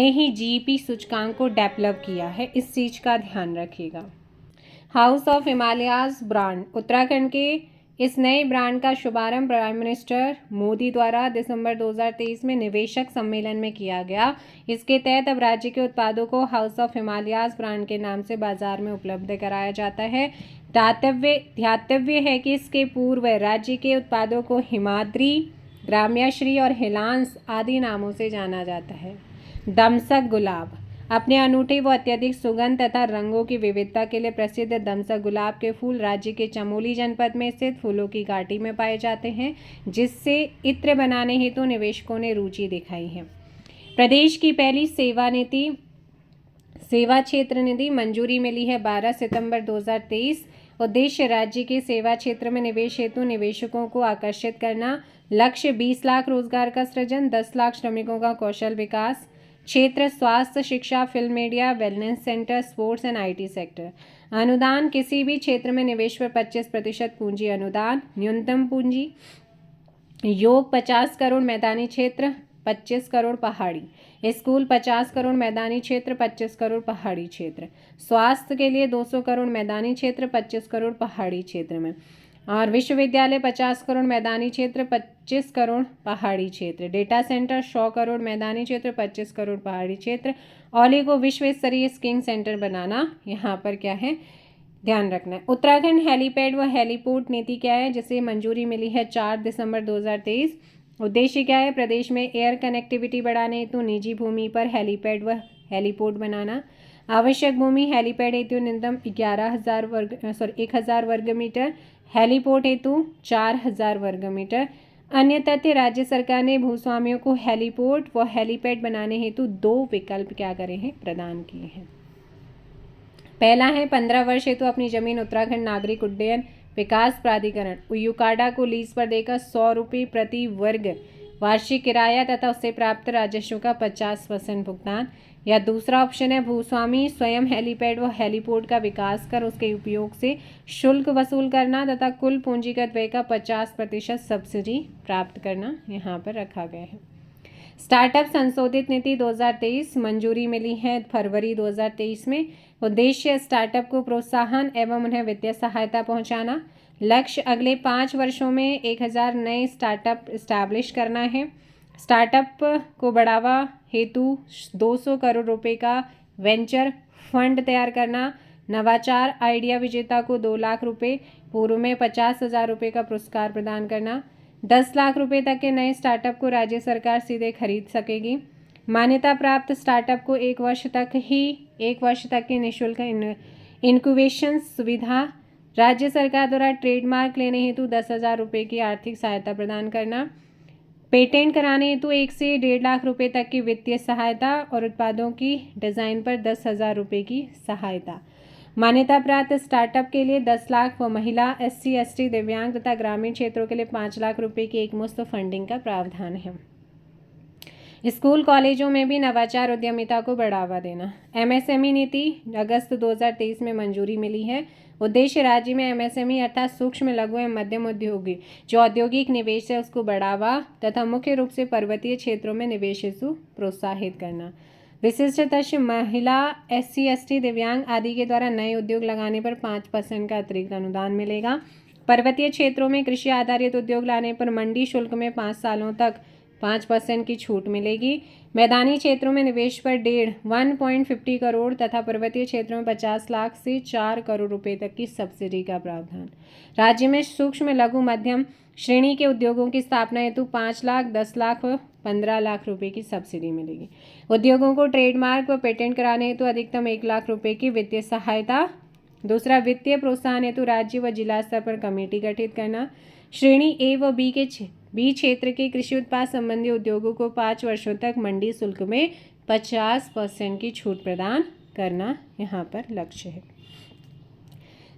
ही GP सूचकांक को डेवलप किया है। इस चीज का ध्यान रखिएगा। House of Himalayas brand. Uttarakhand के इस नए ब्रांड का शुभारंभ प्राइम मिनिस्टर मोदी द्वारा दिसंबर 2023 में निवेशक सम्मेलन में किया गया। इसके तहत अब राज्य के उत्पादों को हाउस ऑफ हिमालयाज ब्रांड के नाम से बाजार में उपलब्ध कराया जाता है। ध्यातव्य है कि इसके पूर्व राज्य के उत्पादों को हिमाद्री, ग्राम्याश्री और हिलांस आदि नामों से जाना जाता है। दमसक गुलाब। अपने अनूठे व अत्यधिक सुगंध तथा रंगों की विविधता के लिए प्रसिद्ध दमसक गुलाब के फूल राज्य के चमोली जनपद में स्थित फूलों की घाटी में पाए जाते हैं, जिससे इत्र बनाने हेतु निवेशकों ने रुचि दिखाई है। प्रदेश की पहली सेवा क्षेत्र निधि मंजूरी मिली है 12 सितंबर 2023। उद्देश्य राज्य के सेवा क्षेत्र में निवेश हेतु निवेशकों को आकर्षित करना। लक्ष्य 20 लाख रोजगार का सृजन, 10 लाख श्रमिकों का कौशल विकास। क्षेत्र स्वास्थ्य, शिक्षा, film, media, wellness centre, sports and IT sector. अनुदान किसी भी क्षेत्र में निवेश पर 25% पूंजी अनुदान। न्यूनतम पूंजी योग 50 करोड़ मैदानी क्षेत्र, 25 करोड़ पहाड़ी। स्कूल 50 करोड़ मैदानी क्षेत्र, 25 करोड़ पहाड़ी क्षेत्र। स्वास्थ्य के लिए 200 करोड़ मैदानी क्षेत्र, 25 करोड़ पहाड़ी क्षेत्र में। और विश्वविद्यालय 50 करोड़ मैदानी क्षेत्र, 25 करोड़ पहाड़ी क्षेत्र। डेटा सेंटर 100 करोड़ मैदानी क्षेत्र, 25 करोड़ पहाड़ी क्षेत्र। औली को विश्व स्तरीय स्कीइंग सेंटर बनाना, यहाँ पर क्या है ध्यान रखना है। उत्तराखंड हेलीपैड व हेलीपोर्ट नीति क्या है, जिसे मंजूरी मिली है 4 दिसंबर 2023। उद्देश्य क्या है, प्रदेश में एयर कनेक्टिविटी बढ़ाने हेतु निजी भूमि पर हेलीपैड व हेलीपोर्ट बनाना। आवश्यक भूमि हेलीपैड हेतु न्यूनतम 1000 वर्ग मीटर, हेलीपोर्ट हेतु 4000 वर्ग मीटर। अन्य तथ्य, राज्य सरकार ने भूस्वामियों को हेलीपोर्ट व हेलीपैड बनाने हेतु 2 विकल्प क्या करे हैं प्रदान किए हैं। पहला है 15 वर्ष हेतु अपनी जमीन उत्तराखंड नागरिक उड्डयन विकास प्राधिकरण UCADA को लीज पर देकर 100 रुपये प्रति वर्ग वार्षिक किराया तथा उससे प्राप्त राजस्व का 50% भुगतान। या दूसरा ऑप्शन है भूस्वामी स्वयं हेलीपैड व हेलीपोर्ट का विकास कर उसके उपयोग से शुल्क वसूल करना तथा कुल पूंजीगत व्यय का 50% सब्सिडी प्राप्त करना, यहाँ पर रखा गया है। स्टार्टअप संशोधित नीति 2023 मंजूरी मिली है फरवरी 2023 में। उद्देश्य स्टार्टअप को प्रोत्साहन एवं उन्हें वित्तीय सहायता पहुंचाना। लक्ष्य अगले 5 वर्षों में 1000 नए स्टार्टअप इस्टेब्लिश करना है। स्टार्टअप को बढ़ावा हेतु 200 करोड़ रुपए का वेंचर फंड तैयार करना। नवाचार आइडिया विजेता को 2 लाख रुपए, पूर्व में 50,000 रुपये का पुरस्कार प्रदान करना। 10 लाख रुपए तक के नए स्टार्टअप को राज्य सरकार सीधे खरीद सकेगी। मान्यता प्राप्त स्टार्टअप को 1 वर्ष तक की निःशुल्क इनक्यूबेशन सुविधा। राज्य सरकार द्वारा ट्रेडमार्क लेने हेतु 10,000 रुपये की आर्थिक सहायता प्रदान करना। पेटेंट कराने हेतु 1 से 1.5 लाख रुपए तक की वित्तीय सहायता और उत्पादों की डिज़ाइन पर 10,000 रुपये की सहायता। मान्यता प्राप्त स्टार्टअप के लिए 10 लाख व महिला, SC, ST, दिव्यांग तथा ग्रामीण क्षेत्रों के लिए 5 लाख रुपए की एकमुश्त फंडिंग का प्रावधान है। स्कूल कॉलेजों में भी नवाचार उद्यमिता को बढ़ावा देना। एमएसएमई नीति अगस्त 2023 में मंजूरी मिली है। उद्देश्य राज्य में एमएसएमई अर्थात सूक्ष्म लघु एवं मध्यम उद्योगी जो औद्योगिक निवेश है उसको बढ़ावा तथा मुख्य रूप से पर्वतीय क्षेत्रों में निवेश हेतु प्रोत्साहित करना। विशिष्टता महिला, SC, ST, दिव्यांग आदि के द्वारा नए उद्योग लगाने पर 5% का अतिरिक्त अनुदान मिलेगा। पर्वतीय क्षेत्रों में कृषि आधारित उद्योग लाने पर मंडी शुल्क में 5 सालों तक 5% की छूट मिलेगी। मैदानी क्षेत्रों में निवेश पर 1.50 करोड़ तथा पर्वतीय क्षेत्रों में 50 लाख से 4 करोड़ रुपए तक की सब्सिडी का प्रावधान। राज्य में सूक्ष्म लघु मध्यम श्रेणी के उद्योगों की स्थापना हेतु 5 लाख, 10 लाख व 15 लाख रुपए की सब्सिडी मिलेगी। उद्योगों को ट्रेडमार्क व पेटेंट कराने हेतु अधिकतम 1 लाख रुपए की वित्तीय सहायता। दूसरा, वित्तीय प्रोत्साहन हेतु राज्य व जिला स्तर पर कमेटी गठित करना। श्रेणी ए व बी क्षेत्र के कृषि उत्पाद संबंधी उद्योगों को 5 वर्षों तक मंडी शुल्क में 50% की छूट प्रदान करना यहाँ पर लक्ष्य है।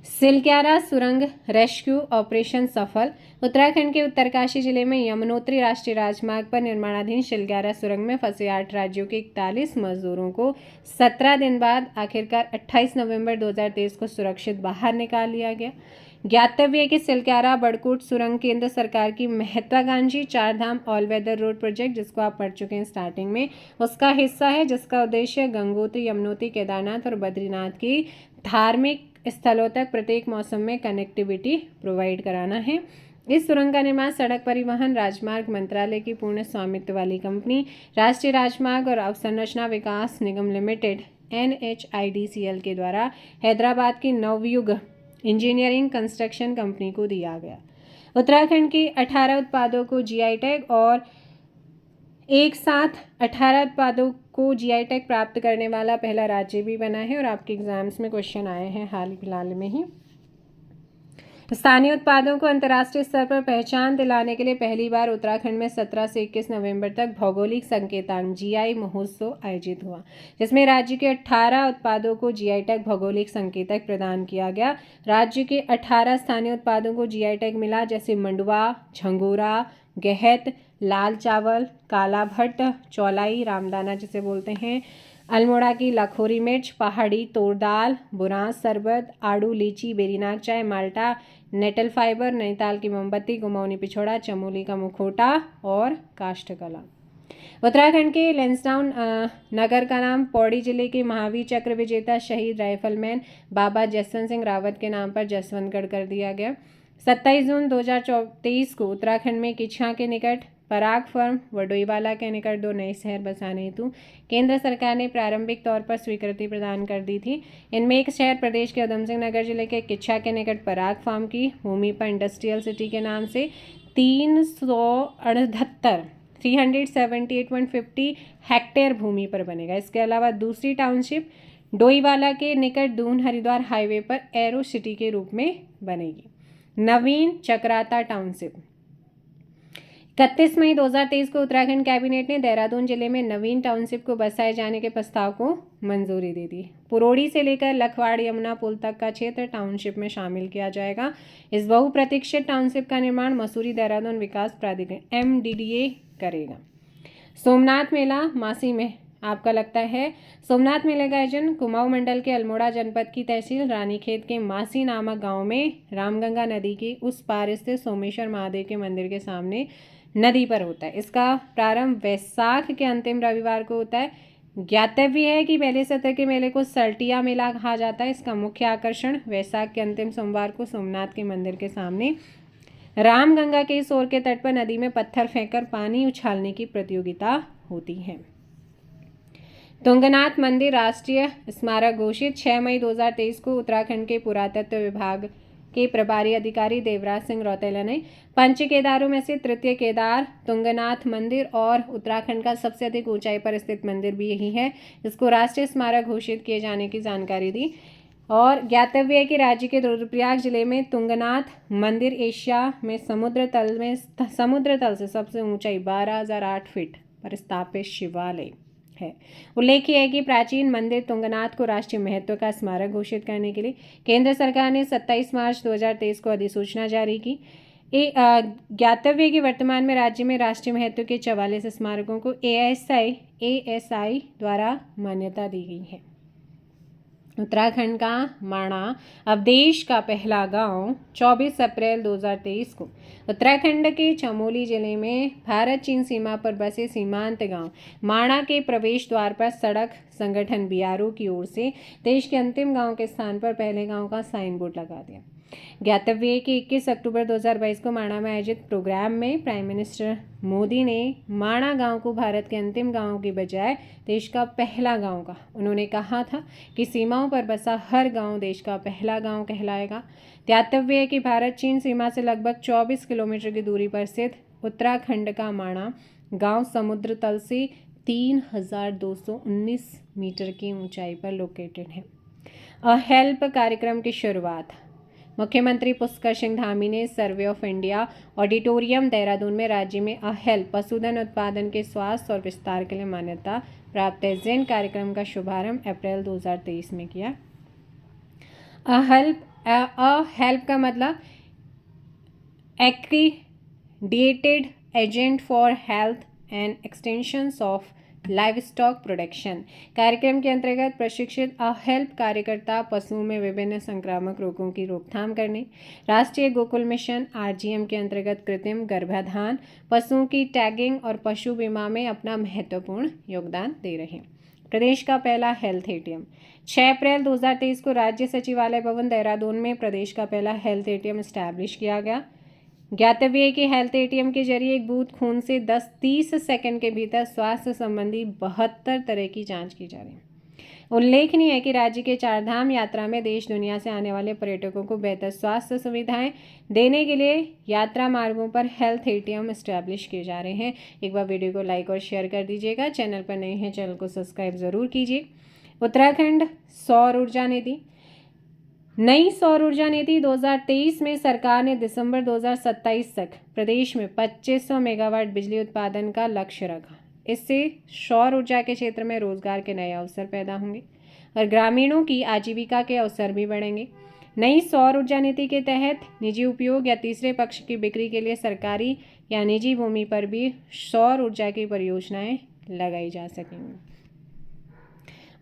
सिलक्यारा सुरंग रेस्क्यू ऑपरेशन सफल। उत्तराखंड के उत्तरकाशी जिले में यमुनोत्री राष्ट्रीय राजमार्ग पर निर्माणाधीन सिलक्यारा सुरंग में फंसे 8 राज्यों के 41 मजदूरों को 17 दिन बाद आखिरकार 28 नवंबर 2023 को सुरक्षित बाहर निकाल लिया गया। ज्ञातव्य है कि सिलक्यारा बड़कूट सुरंग केंद्र सरकार की महत्वाकांक्षी 4 धाम ऑल वेदर रोड प्रोजेक्ट, जिसको आप पढ़ चुके हैं स्टार्टिंग में, उसका हिस्सा है, जिसका उद्देश्य गंगोत्री, यमुनोत्री, केदारनाथ और बद्रीनाथ की धार्मिक स्थलों तक प्रत्येक मौसम में कनेक्टिविटी प्रोवाइड कराना है। इस सुरंग का निर्माण सड़क परिवहन राजमार्ग मंत्रालय की पूर्ण स्वामित्व वाली कंपनी राष्ट्रीय राजमार्ग और अवसंरचना विकास निगम लिमिटेड NHIDCL के द्वारा हैदराबाद की नवयुग इंजीनियरिंग कंस्ट्रक्शन कंपनी को दिया गया। उत्तराखंड की 18 उत्पादों को GI टैग और एक साथ 18 उत्पादों को GI टैग प्राप्त करने वाला पहला राज्य भी बना है और आपके एग्जाम्स में क्वेश्चन आए हैं हाल फिलहाल में ही। स्थानीय उत्पादों को अंतर्राष्ट्रीय स्तर पर पहचान दिलाने के लिए पहली बार उत्तराखंड में 17 से 21 नवंबर तक भौगोलिक संकेतांक GI महोत्सव आयोजित हुआ, जिसमें राज्य के 18 उत्पादों को GI टैग भौगोलिक संकेतक प्रदान किया गया। राज्य के 18 स्थानीय उत्पादों को GI टैग मिला, जैसे मंडुवा, झंगोरा, गहत, लाल चावल, काला भट्ट, चौलाई, रामदाना जिसे बोलते हैं, अल्मोड़ा की लखोरी मिर्च, पहाड़ी तोर दाल, बुरांस शरबत, आड़ू, लीची, बेरीनाग चाय, माल्टा, नेटल फाइबर, नैनीताल की मोमबत्ती, गुमौनी पिछोड़ा, चमोली का मुखौटा और काष्ठकला। उत्तराखंड के लैंसडाउन नगर का नाम पौड़ी जिले के महावीर चक्र विजेता शहीद राइफलमैन बाबा जसवंत सिंह रावत के नाम पर जसवंतगढ़ कर दिया गया। 27 जून 2023 को उत्तराखंड में किच्छा के निकट पराग फर्म व डोईवाला के निकट 2 नए शहर बसाने हेतु केंद्र सरकार ने प्रारंभिक तौर पर स्वीकृति प्रदान कर दी थी। इनमें एक शहर प्रदेश के उधमसिंह नगर जिले के किच्छा के निकट पराग फार्म की भूमि पर इंडस्ट्रियल सिटी के नाम से 378.50 हेक्टेयर भूमि पर बनेगा। इसके अलावा दूसरी टाउनशिप डोईवाला के निकट दून हरिद्वार हाईवे पर एरो सिटी के रूप में बनेगी। नवीन चक्राता टाउनशिप 31 मई 2023 को उत्तराखंड कैबिनेट ने देहरादून जिले में नवीन टाउनशिप को बसाए जाने के प्रस्ताव को मंजूरी दे दी। पुरोड़ी से लेकर लखवाड़ यमुना पुल तक का क्षेत्र टाउनशिप में शामिल किया जाएगा। इस बहुप्रतीक्षित टाउनशिप का निर्माण मसूरी देहरादून विकास प्राधिकरण MDDA करेगा। सोमनाथ मेला मासी में आपका लगता है। सोमनाथ मेले का आयोजन कुमाऊं मंडल के अल्मोड़ा जनपद की तहसील रानीखेत के मासी नामक गांव में रामगंगा नदी के उस पार स्थित सोमेश्वर महादेव के मंदिर के सामने नदी पर होता है। इसका प्रारंभ वैशाख के अंतिम रविवार को होता है। ज्ञातव्य है कि पहले सत्र के मेले को सल्टिया मेला कहा जाता है। इसका मुख्य आकर्षण वैशाख के अंतिम सोमवार को सोमनाथ के मंदिर के सामने रामगंगा के इस ओर के तट पर नदी में पत्थर फेंककर पानी उछालने की प्रतियोगिता होती है। तुंगनाथ मंदिर राष्ट्रीय स्मारक घोषित 6 मई 2023 को उत्तराखंड के पुरातत्व विभाग के प्रभारी अधिकारी देवराज सिंह रौतेला ने पंच केदारों में से तृतीय केदार तुंगनाथ मंदिर और उत्तराखंड का सबसे अधिक ऊंचाई पर स्थित मंदिर भी यही है, जिसको राष्ट्रीय स्मारक घोषित किए जाने की जानकारी दी। और ज्ञातव्य है कि राज्य के रुद्रप्रयाग जिले में तुंगनाथ मंदिर एशिया में समुद्र तल से सबसे ऊंचाई 12,008 फीट पर स्थापित शिवालय है। उल्लेख्य है कि प्राचीन मंदिर तुंगनाथ को राष्ट्रीय महत्व का स्मारक घोषित करने के लिए केंद्र सरकार ने 27 मार्च 2023 को अधिसूचना जारी की। ज्ञातव्य है कि वर्तमान में राज्य में राष्ट्रीय महत्व के 44 स्मारकों को ASI द्वारा मान्यता दी गई है। उत्तराखंड का माणा अब देश का पहला गांव 24 अप्रैल 2023 को उत्तराखंड के चमोली जिले में भारत चीन सीमा पर बसे सीमांत गांव माणा के प्रवेश द्वार पर सड़क संगठन BRO की ओर से देश के अंतिम गांव के स्थान पर पहले गांव का साइन बोर्ड लगा दिया। ज्ञातव्य है कि 21 अक्टूबर 2022 को माणा में आयोजित प्रोग्राम में प्राइम मिनिस्टर मोदी ने माणा गांव को भारत के अंतिम गांव के बजाय देश का पहला गांव कहा। उन्होंने कहा था कि सीमाओं पर बसा हर गांव देश का पहला गांव कहलाएगा। ज्ञातव्य है कि भारत चीन सीमा से लगभग 24 किलोमीटर की दूरी पर स्थित उत्तराखंड का माणा गांव समुद्र तल से 3219 मीटर की ऊंचाई पर लोकेटेड है। हेल्प कार्यक्रम की शुरुआत मुख्यमंत्री पुष्कर सिंह धामी ने survey of India auditorium Dehradun में राज्य में हेल्प पशुधन उत्पादन के स्वास्थ्य और विस्तार के लिए मान्यता प्राप्त जेन कार्यक्रम का शुभारंभ अप्रैल 2023 में किया। हेल्प का मतलब accredited agent for health and extensions of live stock production कार्यक्रम के अंतर्गत प्रशिक्षित हेल्प कार्यकर्ता पशुओं में विभिन्न संक्रामक रोगों की रोकथाम करने राष्ट्रीय गोकुल मिशन RGM के अंतर्गत कृत्रिम गर्भाधान पशुओं की टैगिंग और पशु बीमा में अपना महत्वपूर्ण योगदान दे रहे हैं। प्रदेश का पहला हेल्थ ATM 6 अप्रैल 2023 को राज्य सचिवालय भवन देहरादून में प्रदेश का पहला हेल्थ ATM एस्टैब्लिश किया गया। ज्ञातव्य है कि हेल्थ ATM के जरिए एक बूथ खून से 10-30 सेकंड के भीतर स्वास्थ्य संबंधी 72 तरह की जांच की जा रही है। उल्लेखनीय है कि राज्य के 4 धाम यात्रा में देश दुनिया से आने वाले पर्यटकों को बेहतर स्वास्थ्य सुविधाएं देने के लिए यात्रा मार्गों पर हेल्थ ATM एस्टैब्लिश किए जा रहे हैं। एक बार वीडियो को लाइक और शेयर कर दीजिएगा। चैनल पर नए हैं चैनल को सब्सक्राइब जरूर कीजिए। उत्तराखंड सौर ऊर्जा नीति नई सौर ऊर्जा नीति 2023 में सरकार ने दिसंबर 2027 तक प्रदेश में 2500 मेगावाट बिजली उत्पादन का लक्ष्य रखा। इससे सौर ऊर्जा के क्षेत्र में रोजगार के नए अवसर पैदा होंगे और ग्रामीणों की आजीविका के अवसर भी बढ़ेंगे। नई सौर ऊर्जा नीति के तहत निजी उपयोग या तीसरे पक्ष की बिक्री के लिए सरकारी या निजी भूमि पर भी सौर ऊर्जा की परियोजनाएं लगाई जा सकेंगी।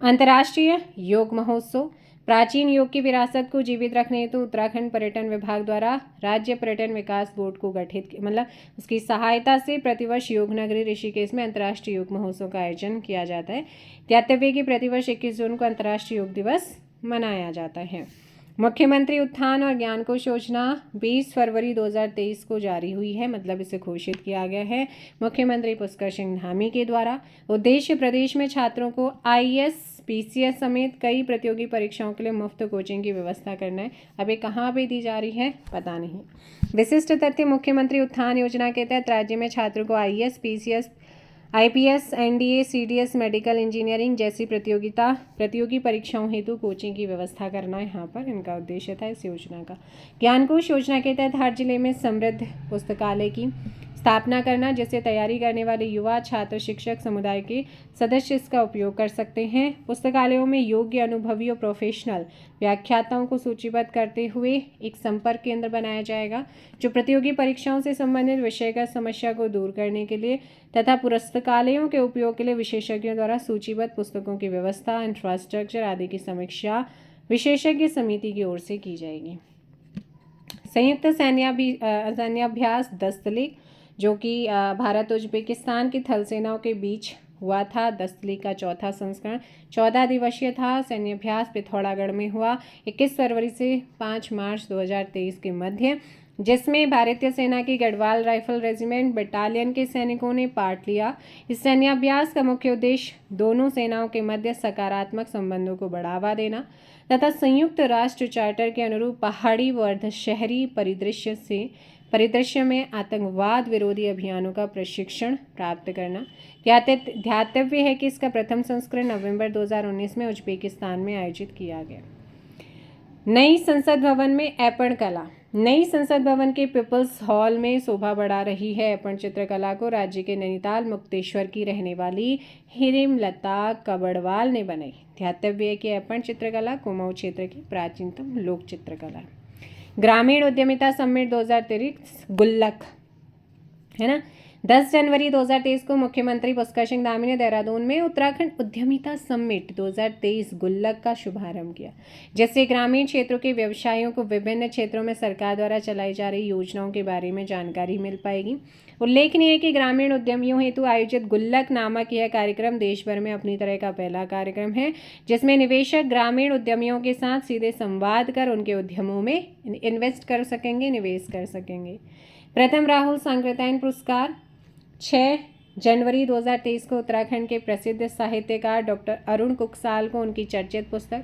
अंतर्राष्ट्रीय योग महोत्सव प्राचीन योग की विरासत को जीवित रखने हेतु उत्तराखंड पर्यटन विभाग द्वारा राज्य पर्यटन विकास बोर्ड को गठित उसकी सहायता से प्रतिवर्ष योग नगरी ऋषिकेश में अंतर्राष्ट्रीय योग महोत्सव का आयोजन किया जाता है। ज्ञातव्य कि प्रतिवर्ष 21 जून को अंतर्राष्ट्रीय योग दिवस मनाया जाता है। मुख्यमंत्री उत्थान और ज्ञान कोश योजना 20 फरवरी 2023 को जारी हुई है, मतलब इसे घोषित किया गया है मुख्यमंत्री पुष्कर सिंह धामी के द्वारा। उद्देश्य प्रदेश में छात्रों को IAS PCS समेत कई प्रतियोगी परीक्षाओं के लिए मुफ्त कोचिंग की व्यवस्था करना है। अभी कहाँ पे दी जा रही है पता नहीं। विशिष्ट तथ्य मुख्यमंत्री उत्थान योजना के तहत राज्य में छात्रों को IAS PCS IPS NDA CDS medical engineering जैसी प्रतियोगी परीक्षाओं हेतु कोचिंग की व्यवस्था करना यहाँ पर इनका उद्देश्य था इस योजना का। ज्ञानकोश योजना के तहत हर जिले में समृद्ध पुस्तकालय की स्थापना करना, जिससे तैयारी करने वाले युवा छात्र शिक्षक समुदाय के सदस्य इसका उपयोग कर सकते हैं। पुस्तकालयों में योग्य अनुभवी और प्रोफेशनल व्याख्याताओं को सूचीबद्ध करते हुए एक संपर्क केंद्र बनाया जाएगा जो प्रतियोगी परीक्षाओं से संबंधित विषयगत समस्या को दूर करने के लिए तथा पुस्तकालयों के उपयोग के लिए विशेषज्ञों द्वारा सूचीबद्ध पुस्तकों की व्यवस्था, इंफ्रास्ट्रक्चर आदि की समीक्षा विशेषज्ञ समिति की ओर से की जाएगी। संयुक्त सैन्याभ्यास दस्तलीक जो कि भारत उज्बेकिस्तान की थल सेनाओं के बीच हुआ था। दस्तलीक का चौथा संस्करण 14 दिवसीय था। सैन्याभ्यास पिथौरागढ़ में हुआ 21 फरवरी से 5 मार्च 2023 के मध्य, जिसमें भारतीय सेना की गढ़वाल राइफल रेजिमेंट बटालियन के सैनिकों ने पार्ट लिया। इस सैन्याभ्यास का मुख्य उद्देश्य दोनों सेनाओं के मध्य सकारात्मक संबंधों को बढ़ावा देना तथा संयुक्त राष्ट्र चार्टर के अनुरूप पहाड़ी व अर्धशहरी परिदृश्य में आतंकवाद विरोधी अभियानों का प्रशिक्षण प्राप्त करना। ध्यातव्य है कि इसका प्रथम संस्करण नवंबर 2019 में उज्बेकिस्तान में आयोजित किया गया। नई संसद भवन में ऐपण कला। नई संसद भवन के पीपल्स हॉल में शोभा बढ़ा रही है ऐपण चित्रकला को राज्य के नैनीताल मुक्तेश्वर की रहने वाली हिरिमलता कबड़वाल ने बनाई। ध्यातव्य है कि ऐपण चित्रकला कुमाऊं क्षेत्र की प्राचीनतम लोक चित्रकला है। ग्रामीण उद्यमिता समिट 2023 गुल्लक, है ना। 10 जनवरी 2023 को मुख्यमंत्री पुष्कर सिंह धामी ने देहरादून में उत्तराखंड उद्यमिता समिट 2023 गुल्लक का शुभारंभ किया, जिससे ग्रामीण क्षेत्रों के व्यवसायियों को विभिन्न क्षेत्रों में सरकार द्वारा चलाई जा रही योजनाओं के बारे में जानकारी मिल पाएगी। उल्लेखनीय है कि ग्रामीण उद्यमियों हेतु आयोजित गुल्लक नामक यह कार्यक्रम देश भर में अपनी तरह का पहला कार्यक्रम है, जिसमें निवेशक ग्रामीण उद्यमियों के साथ सीधे संवाद कर उनके उद्यमों में इन्वेस्ट कर सकेंगे, निवेश कर सकेंगे। प्रथम राहुल सांकृत्यायन पुरस्कार 6 जनवरी 2023 को उत्तराखंड के प्रसिद्ध साहित्यकार डॉक्टर अरुण कुकसाल को उनकी चर्चित पुस्तक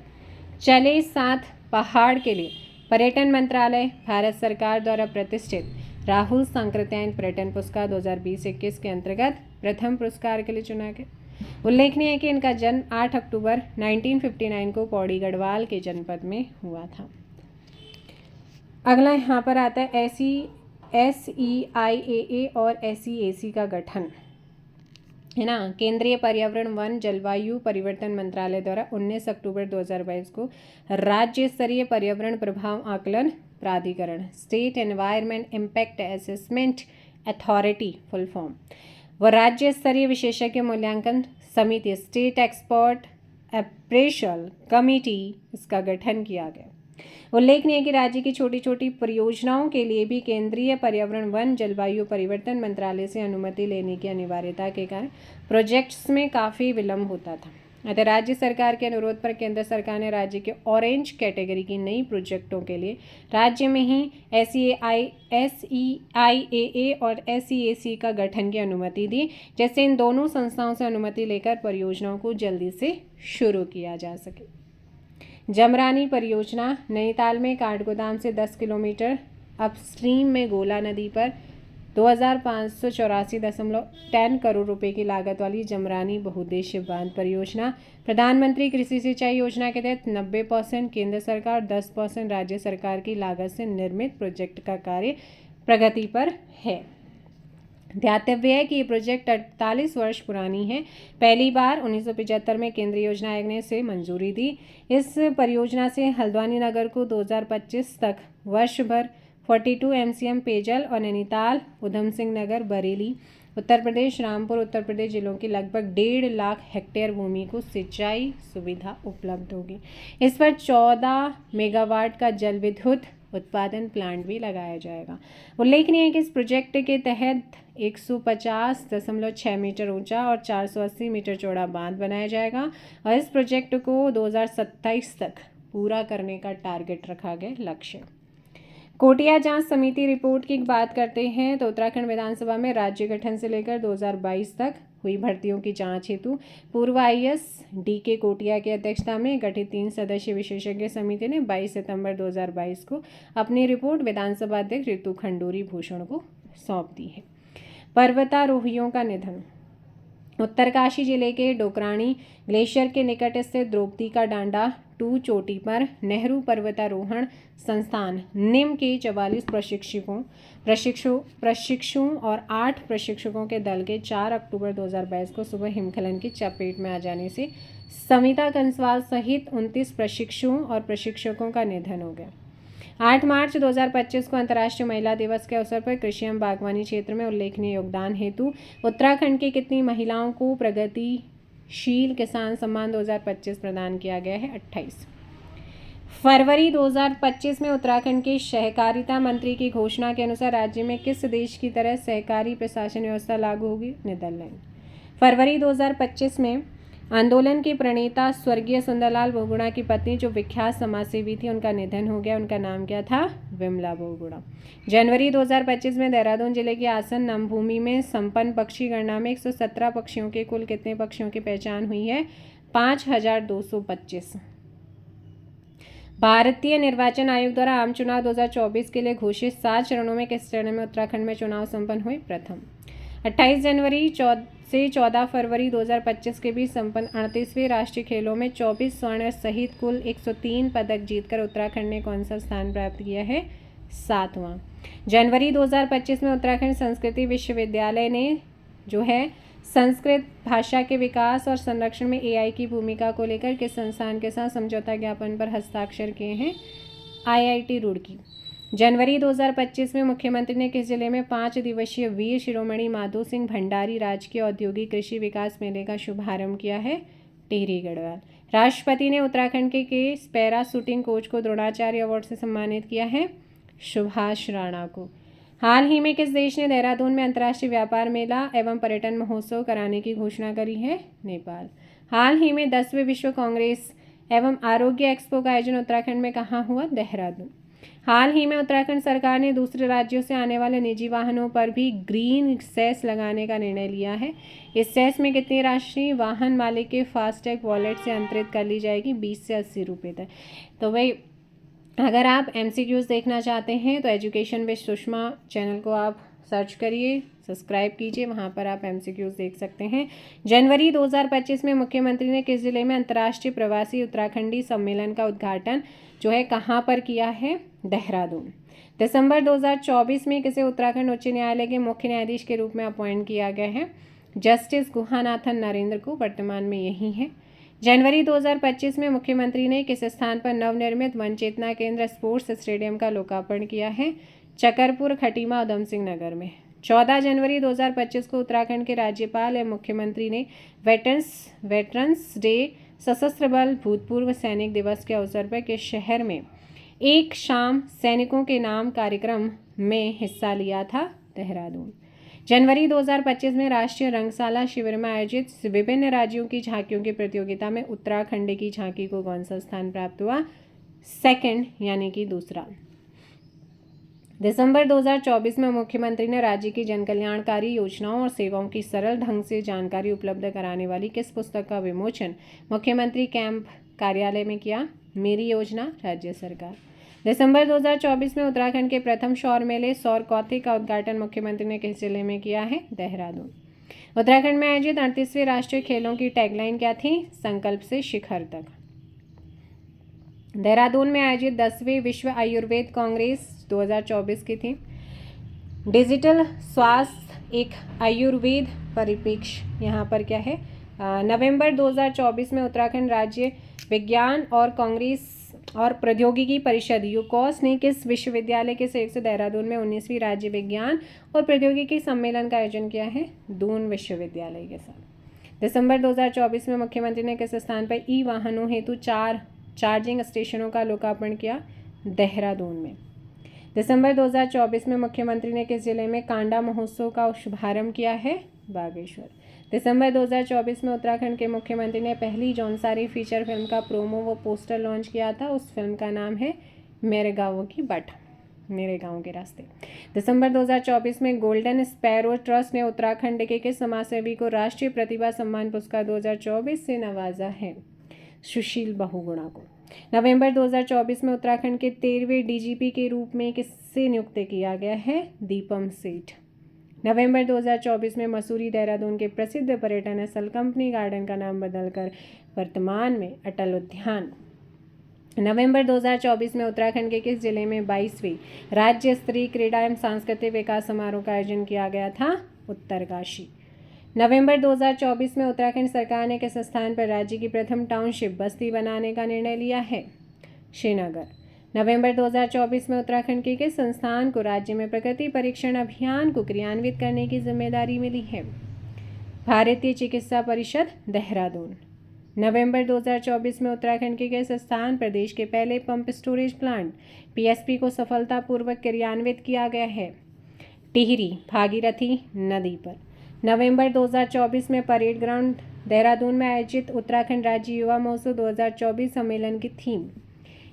चले साथ पहाड़ के लिए पर्यटन मंत्रालय भारत सरकार द्वारा प्रतिष्ठित राहुल सांकृत्यायन पर्यटन पुरस्कार 2020-21 के अंतर्गत प्रथम पुरस्कार के लिए चुना गया। उल्लेखनीय है कि इनका जन्म 8 अक्टूबर 1959 को पौड़ी गढ़वाल के जनपद में हुआ था। अगला यहाँ पर आता है SEIAA और SEAC का गठन, है ना। केंद्रीय पर्यावरण वन जलवायु परिवर्तन मंत्रालय द्वारा 19 अक्टूबर 2022 को राज्य स्तरीय पर्यावरण प्रभाव आकलन प्राधिकरण state environment impact assessment authority full form व राज्य स्तरीय विशेषज्ञ मूल्यांकन समिति स्टेट एक्सपर्ट अप्रेशल कमिटी इसका गठन किया गया। उल्लेखनीय है कि राज्य की छोटी छोटी परियोजनाओं के लिए भी केंद्रीय पर्यावरण वन जलवायु परिवर्तन मंत्रालय से अनुमति लेने की अनिवार्यता के कारण प्रोजेक्ट्स में काफ़ी विलंब होता था। अतः राज्य सरकार के अनुरोध पर केंद्र सरकार ने राज्य के ऑरेंज कैटेगरी की नई प्रोजेक्टों के लिए राज्य में ही SEIAA और SEAC का गठन की अनुमति दी, जिससे इन दोनों संस्थाओं से अनुमति लेकर परियोजनाओं को जल्दी से शुरू किया जा सके। जमरानी परियोजना नैनीताल में काठगोदाम से 10 किलोमीटर अपस्ट्रीम में गोला नदी पर 2584.10 करोड़ रुपए की लागत वाली जमरानी बहुउद्देशीय बांध परियोजना प्रधानमंत्री कृषि सिंचाई योजना के तहत 90% केंद्र सरकार 10% राज्य सरकार की लागत से निर्मित प्रोजेक्ट का कार्य प्रगति पर है। ध्यातव्य है कि ये प्रोजेक्ट 48 वर्ष पुरानी है। पहली बार 1975 में केंद्रीय योजना आयोग ने इसे मंजूरी दी। इस परियोजना से हल्द्वानी नगर को 2025 तक वर्ष भर 42 MCM पेयजल और नैनीताल उधम सिंह नगर बरेली उत्तर प्रदेश रामपुर उत्तर प्रदेश जिलों की लगभग 1.5 लाख हेक्टेयर भूमि को सिंचाई सुविधा उपलब्ध होगी। इस पर 14 मेगावाट का जल विद्युत उत्पादन प्लांट भी लगाया जाएगा। उल्लेखनीय है कि इस प्रोजेक्ट के तहत 150.6 मीटर ऊंचा और 480 मीटर चौड़ा बांध बनाया जाएगा और इस प्रोजेक्ट को 2027 तक पूरा करने का टारगेट रखा गया लक्ष्य। कोटिया जांच समिति रिपोर्ट की बात करते हैं तो उत्तराखंड विधानसभा में राज्य गठन से लेकर 2022 तक हुई भर्तियों की जांच हेतु पूर्व IAS DK कोटिया की अध्यक्षता में गठित 3 सदस्यीय विशेषज्ञ समिति ने 22 सितंबर 2022 को अपनी रिपोर्ट विधानसभा अध्यक्ष ऋतु खंडूरी भूषण को सौंप दी है। पर्वतारोहियों का निधन। उत्तरकाशी जिले के डोकराणी ग्लेशियर के निकट स्थित द्रौपदी का डांडा 2 चोटी पर नेहरू पर्वतारोहण संस्थान निम के 44 प्रशिक्षुओं और 8 प्रशिक्षकों के दल के 4 अक्टूबर 2022 को सुबह हिमस्खलन की चपेट में आ जाने से समिता कंसवाल सहित 29 प्रशिक्षुओं और प्रशिक्षकों का निधन हो गया। 8 मार्च 2025 को अंतर्राष्ट्रीय महिला दिवस के अवसर पर कृषि एवं बागवानी क्षेत्र में उल्लेखनीय योगदान हेतु उत्तराखंड की कितनी महिलाओं को प्रगतिशील किसान सम्मान 2025 प्रदान किया गया है? 28 फरवरी 2025 में उत्तराखंड के सहकारिता मंत्री की घोषणा के अनुसार राज्य में किस देश की तरह सहकारी प्रशासन व्यवस्था लागू होगी? नीदरलैंड। फरवरी 2025 में आंदोलन के प्रणेता स्वर्गीय सुंदरलाल बहुगुणा की पत्नी जो विख्यात समाजसेवी थी उनका निधन हो गया। उनका नाम क्या था? विमला बहुगुणा। जनवरी 2025 में देहरादून जिले की आसन नमभूमि में संपन्न पक्षी गणना में 117 पक्षियों के कुल कितने पक्षियों की पहचान हुई है? 5225। भारतीय निर्वाचन आयोग द्वारा आम चुनाव 2024 के लिए घोषित 7 चरणों में किस चरण में उत्तराखंड में चुनाव संपन्न हुए? प्रथम। 28 जनवरी से 14 फरवरी 2025 के बीच संपन्न 38वें राष्ट्रीय खेलों में 24 स्वर्ण सहित कुल 103 पदक जीतकर उत्तराखंड ने कौन सा स्थान प्राप्त किया है? 7वां। जनवरी 2025 में उत्तराखंड संस्कृति विश्वविद्यालय ने जो है संस्कृत भाषा के विकास और संरक्षण में AI की भूमिका को लेकर किस संस्थान के साथ समझौता ज्ञापन पर हस्ताक्षर किए हैं? IIT रुड़की। जनवरी 2025 में मुख्यमंत्री ने किस जिले में 5 दिवसीय वीर शिरोमणि माधो सिंह भंडारी राजकीय औद्योगिक कृषि विकास मेले का शुभारंभ किया है? टिहरी गढ़वाल। राष्ट्रपति ने उत्तराखंड के पैरा शूटिंग कोच को द्रोणाचार्य अवार्ड से सम्मानित किया है? सुभाष राणा को। हाल ही में किस देश ने देहरादून में अंतर्राष्ट्रीय व्यापार मेला एवं पर्यटन महोत्सव कराने की घोषणा करी है? नेपाल। हाल ही में 10वें विश्व कांग्रेस एवं आरोग्य एक्सपो का आयोजन उत्तराखंड में कहाँ हुआ? देहरादून। हाल ही में उत्तराखंड सरकार ने दूसरे राज्यों से आने वाले निजी वाहनों पर भी ग्रीन सेस लगाने का निर्णय लिया है। इस सेस में कितनी राशि वाहन मालिक के फास्टैग वॉलेट से अंतरित कर ली जाएगी? 20 से 80 रुपये तक। तो भाई अगर आप MCQs देखना चाहते हैं तो एजुकेशन विद सुषमा चैनल को आप सर्च करिए, सब्सक्राइब कीजिए, वहाँ पर आप MCQs देख सकते हैं। जनवरी 2025 में मुख्यमंत्री ने किस जिले में अंतर्राष्ट्रीय प्रवासी उत्तराखंडी सम्मेलन का उद्घाटन जो है कहाँ पर किया है? देहरादून। दिसंबर 2024 में किसे उत्तराखंड उच्च न्यायालय के मुख्य न्यायाधीश के रूप में अपॉइंट किया गया है? जस्टिस गुहानाथन नरेंद्र को, वर्तमान में यही है। जनवरी 2025 में मुख्यमंत्री ने किस स्थान पर नवनिर्मित वन चेतना केंद्र स्पोर्ट्स स्टेडियम का लोकार्पण किया है? चकरपुर, खटीमा, उधम सिंह नगर में। 14 जनवरी 2025 को उत्तराखंड के राज्यपाल एवं मुख्यमंत्री ने वेटरन्स डे सशस्त्र बल भूतपूर्व सैनिक दिवस के अवसर पर किस शहर में एक शाम सैनिकों के नाम कार्यक्रम में हिस्सा लिया था? देहरादून। जनवरी 2025 में राष्ट्रीय रंगशाला शिविर में आयोजित विभिन्न राज्यों की झांकियों की प्रतियोगिता में उत्तराखंड की झांकी को कौन सा स्थान प्राप्त हुआ? सेकंड, यानी कि दूसरा। दिसंबर 2024 में मुख्यमंत्री ने राज्य की जनकल्याणकारी योजनाओं और सेवाओं की सरल ढंग से जानकारी उपलब्ध कराने वाली किस पुस्तक का विमोचन मुख्यमंत्री कैंप कार्यालय में किया? मेरी योजना, राज्य सरकार। दिसंबर 2024 में उत्तराखंड के प्रथम सौर मेले सौर कौथिग का उद्घाटन मुख्यमंत्री ने किस जिले में किया है? देहरादून। उत्तराखंड में आयोजित 38वें राष्ट्रीय खेलों की टैगलाइन क्या थी? संकल्प से शिखर तक। देहरादून में आयोजित 10वीं विश्व आयुर्वेद कांग्रेस 2024 की थी डिजिटल स्वास्थ्य एक आयुर्वेद परिप्रेक्ष्य। यहाँ पर क्या है? नवंबर 2024 में उत्तराखंड राज्य विज्ञान और कांग्रेस और प्रौद्योगिकी परिषद यूकॉस ने किस विश्वविद्यालय के सहयोग से देहरादून में 19वीं राज्य विज्ञान और प्रौद्योगिकी सम्मेलन का आयोजन किया है? दून विश्वविद्यालय के साथ। दिसंबर 2024 में मुख्यमंत्री ने किस स्थान पर ई वाहनों हेतु 4 चार्जिंग स्टेशनों का लोकार्पण किया? देहरादून में। दिसंबर 2024 में मुख्यमंत्री ने किस जिले में कांडा महोत्सव का शुभारंभ किया है? बागेश्वर। दिसंबर 2024 में उत्तराखंड के मुख्यमंत्री ने पहली जौनसारी फीचर फिल्म का प्रोमो व पोस्टर लॉन्च किया था। उस फिल्म का नाम है मेरे गाँव की बाट, मेरे गांव के रास्ते। दिसंबर 2024 में गोल्डन स्पैरो ट्रस्ट ने उत्तराखंड के किस समाजसेवी को राष्ट्रीय प्रतिभा सम्मान पुरस्कार 2024 से नवाजा है? सुशील बहुगुणा को। नवंबर 2024 में उत्तराखंड के 13वें DGP के रूप में किससे नियुक्त किया गया है? दीपम सेठ। नवंबर 2024 में मसूरी देहरादून के प्रसिद्ध पर्यटन स्थल कंपनी गार्डन का नाम बदलकर वर्तमान में अटल उद्यान। नवंबर 2024 में उत्तराखंड के किस जिले में 22वीं राज्य स्तरीय क्रीड़ा एवं सांस्कृतिक विकास समारोह का आयोजन किया गया था? उत्तरकाशी। नवंबर 2024 में उत्तराखंड सरकार ने किस स्थान पर राज्य की प्रथम टाउनशिप बस्ती बनाने का निर्णय लिया है? श्रीनगर। नवंबर 2024 में उत्तराखंड के किस संस्थान को राज्य में प्रकृति परीक्षण अभियान को क्रियान्वित करने की जिम्मेदारी मिली है? भारतीय चिकित्सा परिषद, देहरादून। नवंबर 2024 में उत्तराखंड के किस स्थान प्रदेश के पहले पंप स्टोरेज प्लांट PSP को सफलतापूर्वक क्रियान्वित किया गया है? टिहरी, भागीरथी नदी पर। नवंबर 2024 में परेड ग्राउंड देहरादून में आयोजित उत्तराखंड राज्य युवा महोत्सव 2024 सम्मेलन की थीम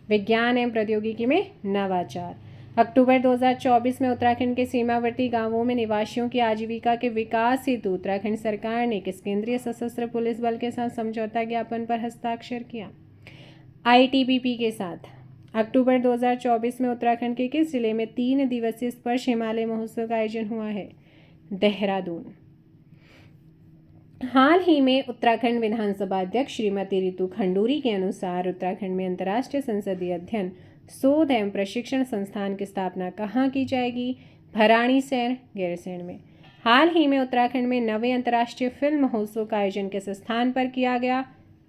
विज्ञान एवं प्रौद्योगिकी में नवाचार। अक्टूबर 2024 में उत्तराखंड के सीमावर्ती गांवों में निवासियों की आजीविका के विकास हेतु उत्तराखंड सरकार ने किस केंद्रीय सशस्त्र पुलिस बल के साथ समझौता ज्ञापन पर हस्ताक्षर किया? ITBP के साथ। अक्टूबर 2024 में उत्तराखंड के किस जिले में 3 दिवसीय स्पर्श हिमालय महोत्सव का आयोजन हुआ है? देहरादून। हाल ही में उत्तराखंड विधानसभा अध्यक्ष श्रीमती रितु खंडूरी के अनुसार उत्तराखंड में अंतर्राष्ट्रीय संसदीय अध्ययन शोध एवं प्रशिक्षण संस्थान की स्थापना कहाँ की जाएगी? भराड़ीसैंण, गैरसैंण में। हाल ही में उत्तराखंड में 9वें अंतर्राष्ट्रीय फिल्म महोत्सव का आयोजन किस स्थान पर किया गया?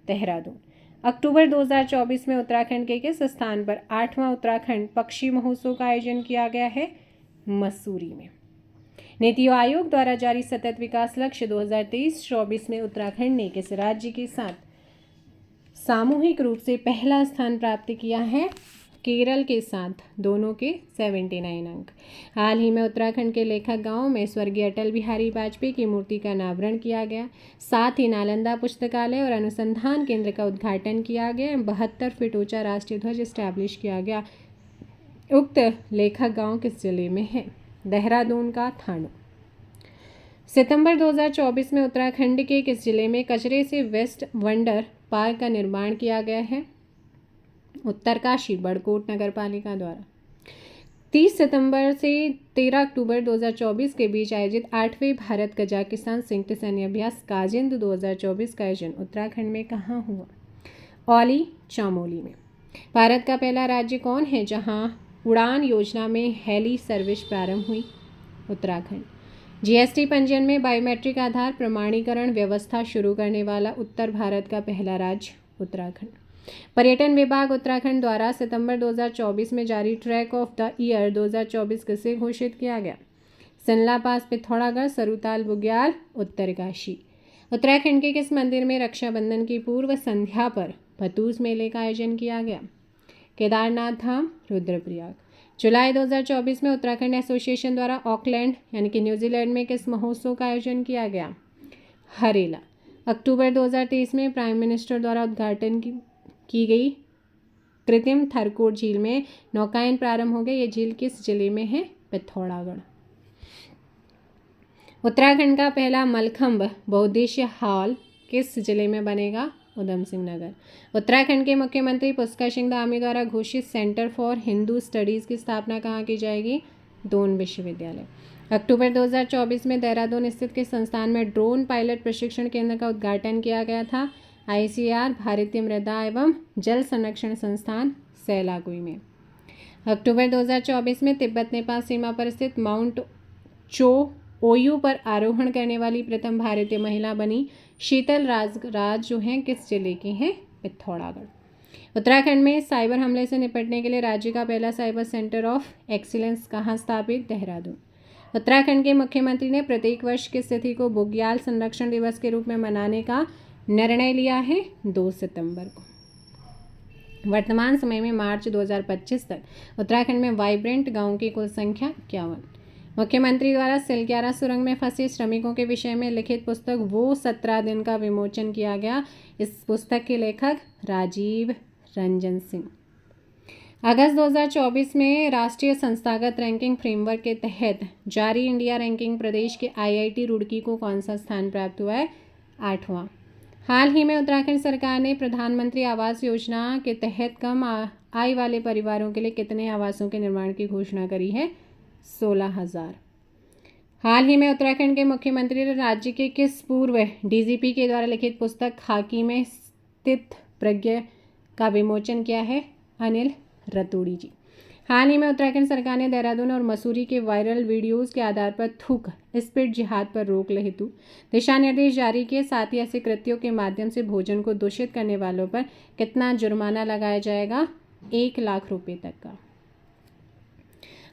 देहरादून। अक्टूबर 2024 में उत्तराखंड के किस स्थान पर 8वां उत्तराखंड पक्षी महोत्सव का आयोजन किया गया है? मसूरी में। नीति आयोग द्वारा जारी सतत विकास लक्ष्य 2023-24 में उत्तराखंड ने किस राज्य के साथ सामूहिक रूप से पहला स्थान प्राप्त किया है? केरल के साथ, दोनों के 79 अंक। हाल ही में उत्तराखंड के लेखक गांव में स्वर्गीय अटल बिहारी वाजपेयी की मूर्ति का अनावरण किया गया। साथ ही नालंदा पुस्तकालय और अनुसंधान केंद्र का उद्घाटन किया गया। 72 फीट ऊंचा राष्ट्रीय ध्वज स्टैब्लिश किया गया। उक्त लेखक गांव किस जिले में है? देहरादून का थानो। सितंबर 2024 में उत्तराखंड के किस जिले में कचरे से वेस्ट वंडर पार्क का निर्माण किया गया है? उत्तरकाशी बड़कोट नगर पालिका द्वारा। 30 सितंबर से 13 अक्टूबर 2024 के बीच आयोजित 8वें भारत कजाकिस्तान संयुक्त सैन्य अभ्यास काजिंद 2024 का आयोजन उत्तराखंड में कहाँ हुआ? औली चामोली में। भारत का पहला राज्य कौन है जहां उड़ान योजना में हेली सर्विस प्रारंभ हुई? उत्तराखंड। जीएसटी पंजीयन में बायोमेट्रिक आधार प्रमाणीकरण व्यवस्था शुरू करने वाला उत्तर भारत का पहला राज्य उत्तराखंड। पर्यटन विभाग उत्तराखंड द्वारा सितंबर 2024 में जारी ट्रैक ऑफ द ईयर 2024 किसे घोषित किया गया? सिनला पास, पिथौरागढ़, सरुताल, बुग्याल, उत्तरकाशी। उत्तराखंड के किस मंदिर में रक्षाबंधन की पूर्व संध्या पर भतूस मेले का आयोजन किया गया? केदारनाथ धाम, रुद्रप्रयाग। जुलाई 2024 में उत्तराखंड एसोसिएशन द्वारा ऑकलैंड यानी कि न्यूजीलैंड में किस महोत्सव का आयोजन किया गया? हरेला। अक्टूबर 2023 में प्राइम मिनिस्टर द्वारा उद्घाटन की गई कृत्रिम थरकोट झील में नौकायन प्रारंभ हो गए। ये झील किस जिले में है? पिथौरागढ़। उत्तराखंड का पहला मलखंब बहुउद्देशीय हॉल किस जिले में बनेगा? उधम सिंह नगर। उत्तराखंड के मुख्यमंत्री पुष्कर सिंह धामी द्वारा घोषित सेंटर फॉर हिंदू स्टडीज़ की स्थापना कहाँ की जाएगी? दून विश्वविद्यालय। अक्टूबर 2024 में देहरादून स्थित किस संस्थान में ड्रोन पायलट प्रशिक्षण केंद्र का उद्घाटन किया गया था? ICAR भारतीय मृदा एवं जल संरक्षण संस्थान सैलाकुई में। अक्टूबर 2024 में तिब्बत नेपाल सीमा पर स्थित माउंट चो ओयू पर आरोहण करने वाली प्रथम भारतीय महिला बनी। शीतल राज जो हैं किस जिले की हैं? पिथौरागढ़। उत्तराखंड में साइबर हमले से निपटने के लिए राज्य का पहला साइबर सेंटर ऑफ एक्सीलेंस कहाँ स्थापित? देहरादून। उत्तराखंड के मुख्यमंत्री ने प्रत्येक वर्ष की तिथि को बुग्याल संरक्षण दिवस के रूप में मनाने का निर्णय लिया है? 2 सितंबर को। वर्तमान समय में मार्च 2025 तक उत्तराखंड में वाइब्रेंट गांवों की कुल संख्या 51। मुख्यमंत्री द्वारा सिलक्यारा सुरंग में फंसे श्रमिकों के विषय में लिखित पुस्तक वो 17 दिन का विमोचन किया गया। इस पुस्तक के लेखक राजीव रंजन सिंह। अगस्त 2024 में राष्ट्रीय संस्थागत रैंकिंग फ्रेमवर्क के तहत जारी इंडिया रैंकिंग प्रदेश के IIT रुड़की को कौन सा स्थान प्राप्त हुआ है? 8वां। हाल ही में उत्तराखंड सरकार ने प्रधानमंत्री आवास योजना के तहत कम आय वाले परिवारों के लिए कितने आवासों के निर्माण की घोषणा करी है? 16,000। हाल ही में उत्तराखंड के मुख्यमंत्री ने राज्य के किस पूर्व DGP के द्वारा लिखित पुस्तक खाकी में स्थित प्रज्ञा का विमोचन किया है? अनिल रतूड़ी जी। हाल ही में उत्तराखंड सरकार ने देहरादून और मसूरी के वायरल वीडियोस के आधार पर थूक स्पिट जिहाद पर रोक हेतु दिशा निर्देश जारी किए। साथ ही ऐसे कृत्यों के माध्यम से भोजन को दूषित करने वालों पर कितना जुर्माना लगाया जाएगा? 1 लाख रुपए तक का।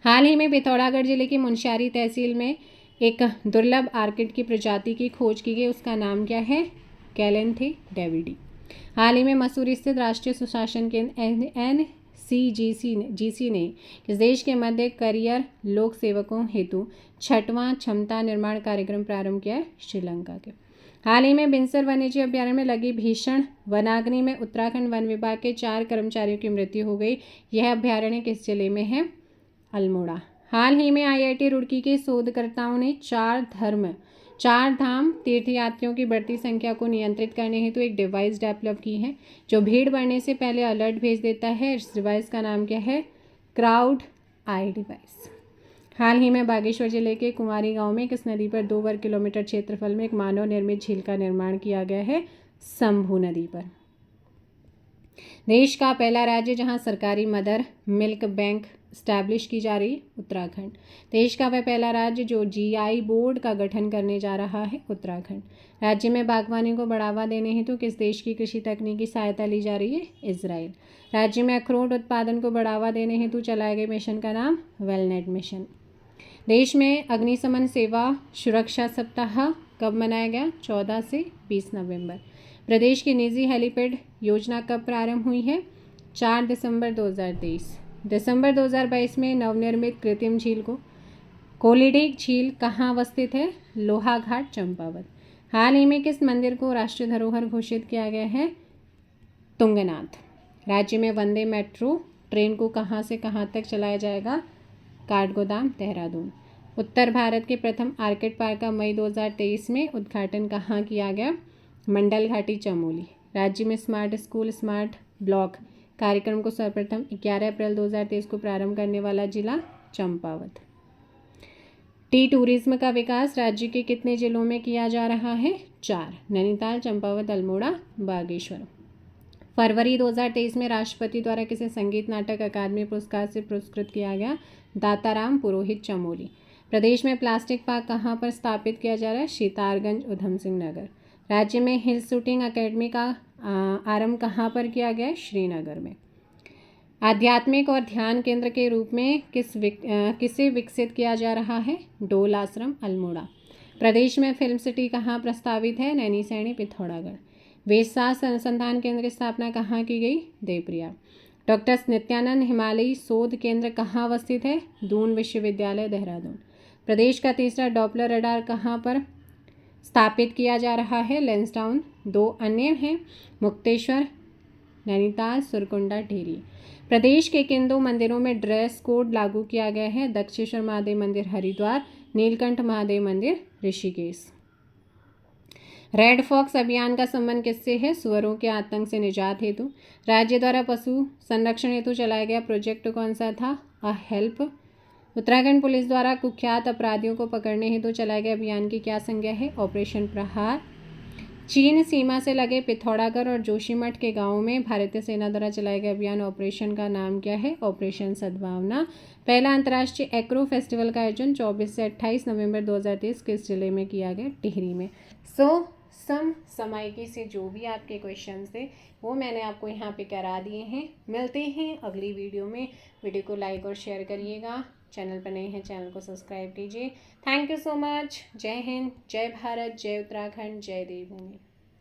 हाल ही में पिथौरागढ़ जिले की मुनस्यारी तहसील में एक दुर्लभ आर्किड की प्रजाति की खोज की गई। उसका नाम क्या है? कैलेंथे डेविडी। हाल ही में मसूरी स्थित राष्ट्रीय सुशासन केंद्र NCGC ने इस देश के मध्य करियर लोक सेवकों हेतु 6वां क्षमता निर्माण कार्यक्रम प्रारंभ किया है श्रीलंका के। हाल ही में बिनसर वन्यजीव अभ्यारण्य में लगी भीषण वनाग्नि में उत्तराखंड वन विभाग के 4 कर्मचारियों की मृत्यु हो गई। यह अभ्यारण्य किस जिले में है? अल्मोड़ा। हाल ही में IIT रुड़की के शोधकर्ताओं ने 4 धाम तीर्थयात्रियों की बढ़ती संख्या को नियंत्रित करने हेतु एक डिवाइस डेवलप की है जो भीड़ बढ़ने से पहले अलर्ट भेज देता है। इस डिवाइस का नाम क्या है? Crowd I device. हाल ही में बागेश्वर जिले के कुंवारी गांव में किस नदी पर 2 वर्ग किलोमीटर क्षेत्रफल में एक मानव निर्मित झील का निर्माण किया गया है? शंभू नदी पर। देश का पहला राज्य जहां सरकारी मदर मिल्क बैंक स्टैब्लिश की जा रही है? उत्तराखंड। देश का वह पहला राज्य जो जीआई बोर्ड का गठन करने जा रहा है? उत्तराखंड। राज्य में बागवानी को बढ़ावा देने हेतु किस देश की कृषि तकनीकी सहायता ली जा रही है? इजराइल। राज्य में अखरोट उत्पादन को बढ़ावा देने हेतु चलाए गए मिशन का नाम? वेलनेट मिशन। देश में अग्निशमन सेवा सुरक्षा सप्ताह कब मनाया गया? 14 से 20 नवंबर। प्रदेश की निजी हेलीपैड योजना कब प्रारंभ हुई है? 4 दिसंबर 2023। दिसंबर 2022 में नवनिर्मित कृत्रिम झील को कोलिडिक झील कहाँ अवस्थित है? लोहाघाट, चंपावत। हाल ही में किस मंदिर को राष्ट्रीय धरोहर घोषित किया गया है? तुंगनाथ। राज्य में वंदे मेट्रो ट्रेन को कहाँ से कहाँ तक चलाया जाएगा? काठगोदाम, देहरादून। उत्तर भारत के प्रथम आर्किड पार्क का मई 2023 में उद्घाटन कहाँ किया गया? मंडल घाटी, चमोली। राज्य में स्मार्ट स्कूल स्मार्ट ब्लॉक कार्यक्रम को सर्वप्रथम 11 अप्रैल 2023 को प्रारंभ करने वाला जिला? चंपावत। टी टूरिज्म का विकास राज्य के कितने जिलों में किया जा रहा है? 4, नैनीताल, चंपावत, अल्मोड़ा, बागेश्वर। फरवरी 2023 में राष्ट्रपति द्वारा किसे संगीत नाटक अकादमी पुरस्कार से पुरस्कृत किया गया? दाताराम पुरोहित, चमोली। प्रदेश में प्लास्टिक पार्क कहाँ पर स्थापित किया जा रहा है? सितारगंज, उधम सिंह नगर। राज्य में हिल शूटिंग अकेडमी का आरंभ कहाँ पर किया गया है? श्रीनगर में। आध्यात्मिक और ध्यान केंद्र के रूप में किसे विकसित किया जा रहा है? डोल आश्रम, अल्मोड़ा। प्रदेश में फिल्म सिटी कहाँ प्रस्तावित है? नैनीसैनी, पिथौरागढ़। वेदशास्त्र अनुसंधान केंद्र की स्थापना कहाँ की गई? देवप्रिया। डॉक्टर नित्यानंद हिमालयी शोध केंद्र कहाँ अवस्थित है? दून विश्वविद्यालय, देहरादून। प्रदेश का तीसरा डॉपलर रडार कहाँ पर स्थापित किया जा रहा है? लैंसडाउन। 2 अन्य हैं मुक्तेश्वर, नैनीताल, सुरकुंडा, टिहरी। प्रदेश के किन 2 मंदिरों में ड्रेस कोड लागू किया गया है? दक्षेश्वर महादेव मंदिर, हरिद्वार, नीलकंठ महादेव मंदिर, ऋषिकेश। रेड फॉक्स अभियान का संबंध किससे है? सुअरों के आतंक से निजात हेतु। राज्य द्वारा पशु संरक्षण हेतु चलाया गया प्रोजेक्ट कौन सा था? हेल्प। उत्तराखंड पुलिस द्वारा कुख्यात अपराधियों को पकड़ने हेतु चलाए गए अभियान की क्या संज्ञा है? ऑपरेशन प्रहार। चीन सीमा से लगे पिथौरागढ़ और जोशीमठ के गांवों में भारतीय सेना द्वारा चलाए गए अभियान ऑपरेशन का नाम क्या है? ऑपरेशन सद्भावना। पहला अंतर्राष्ट्रीय एग्रो फेस्टिवल का आयोजन 24 से 28 नवंबर 2023 किस जिले में किया गया? टिहरी में। समयकी से जो भी आपके क्वेश्चन थे वो मैंने आपको यहाँ पे करा दिए हैं। मिलते हैं अगली वीडियो में। वीडियो को लाइक और शेयर करिएगा। चैनल पर नए हैं चैनल को सब्सक्राइब कीजिए। Thank you so much. जय हिंद, जय भारत, जय उत्तराखंड, जय देवभूमि।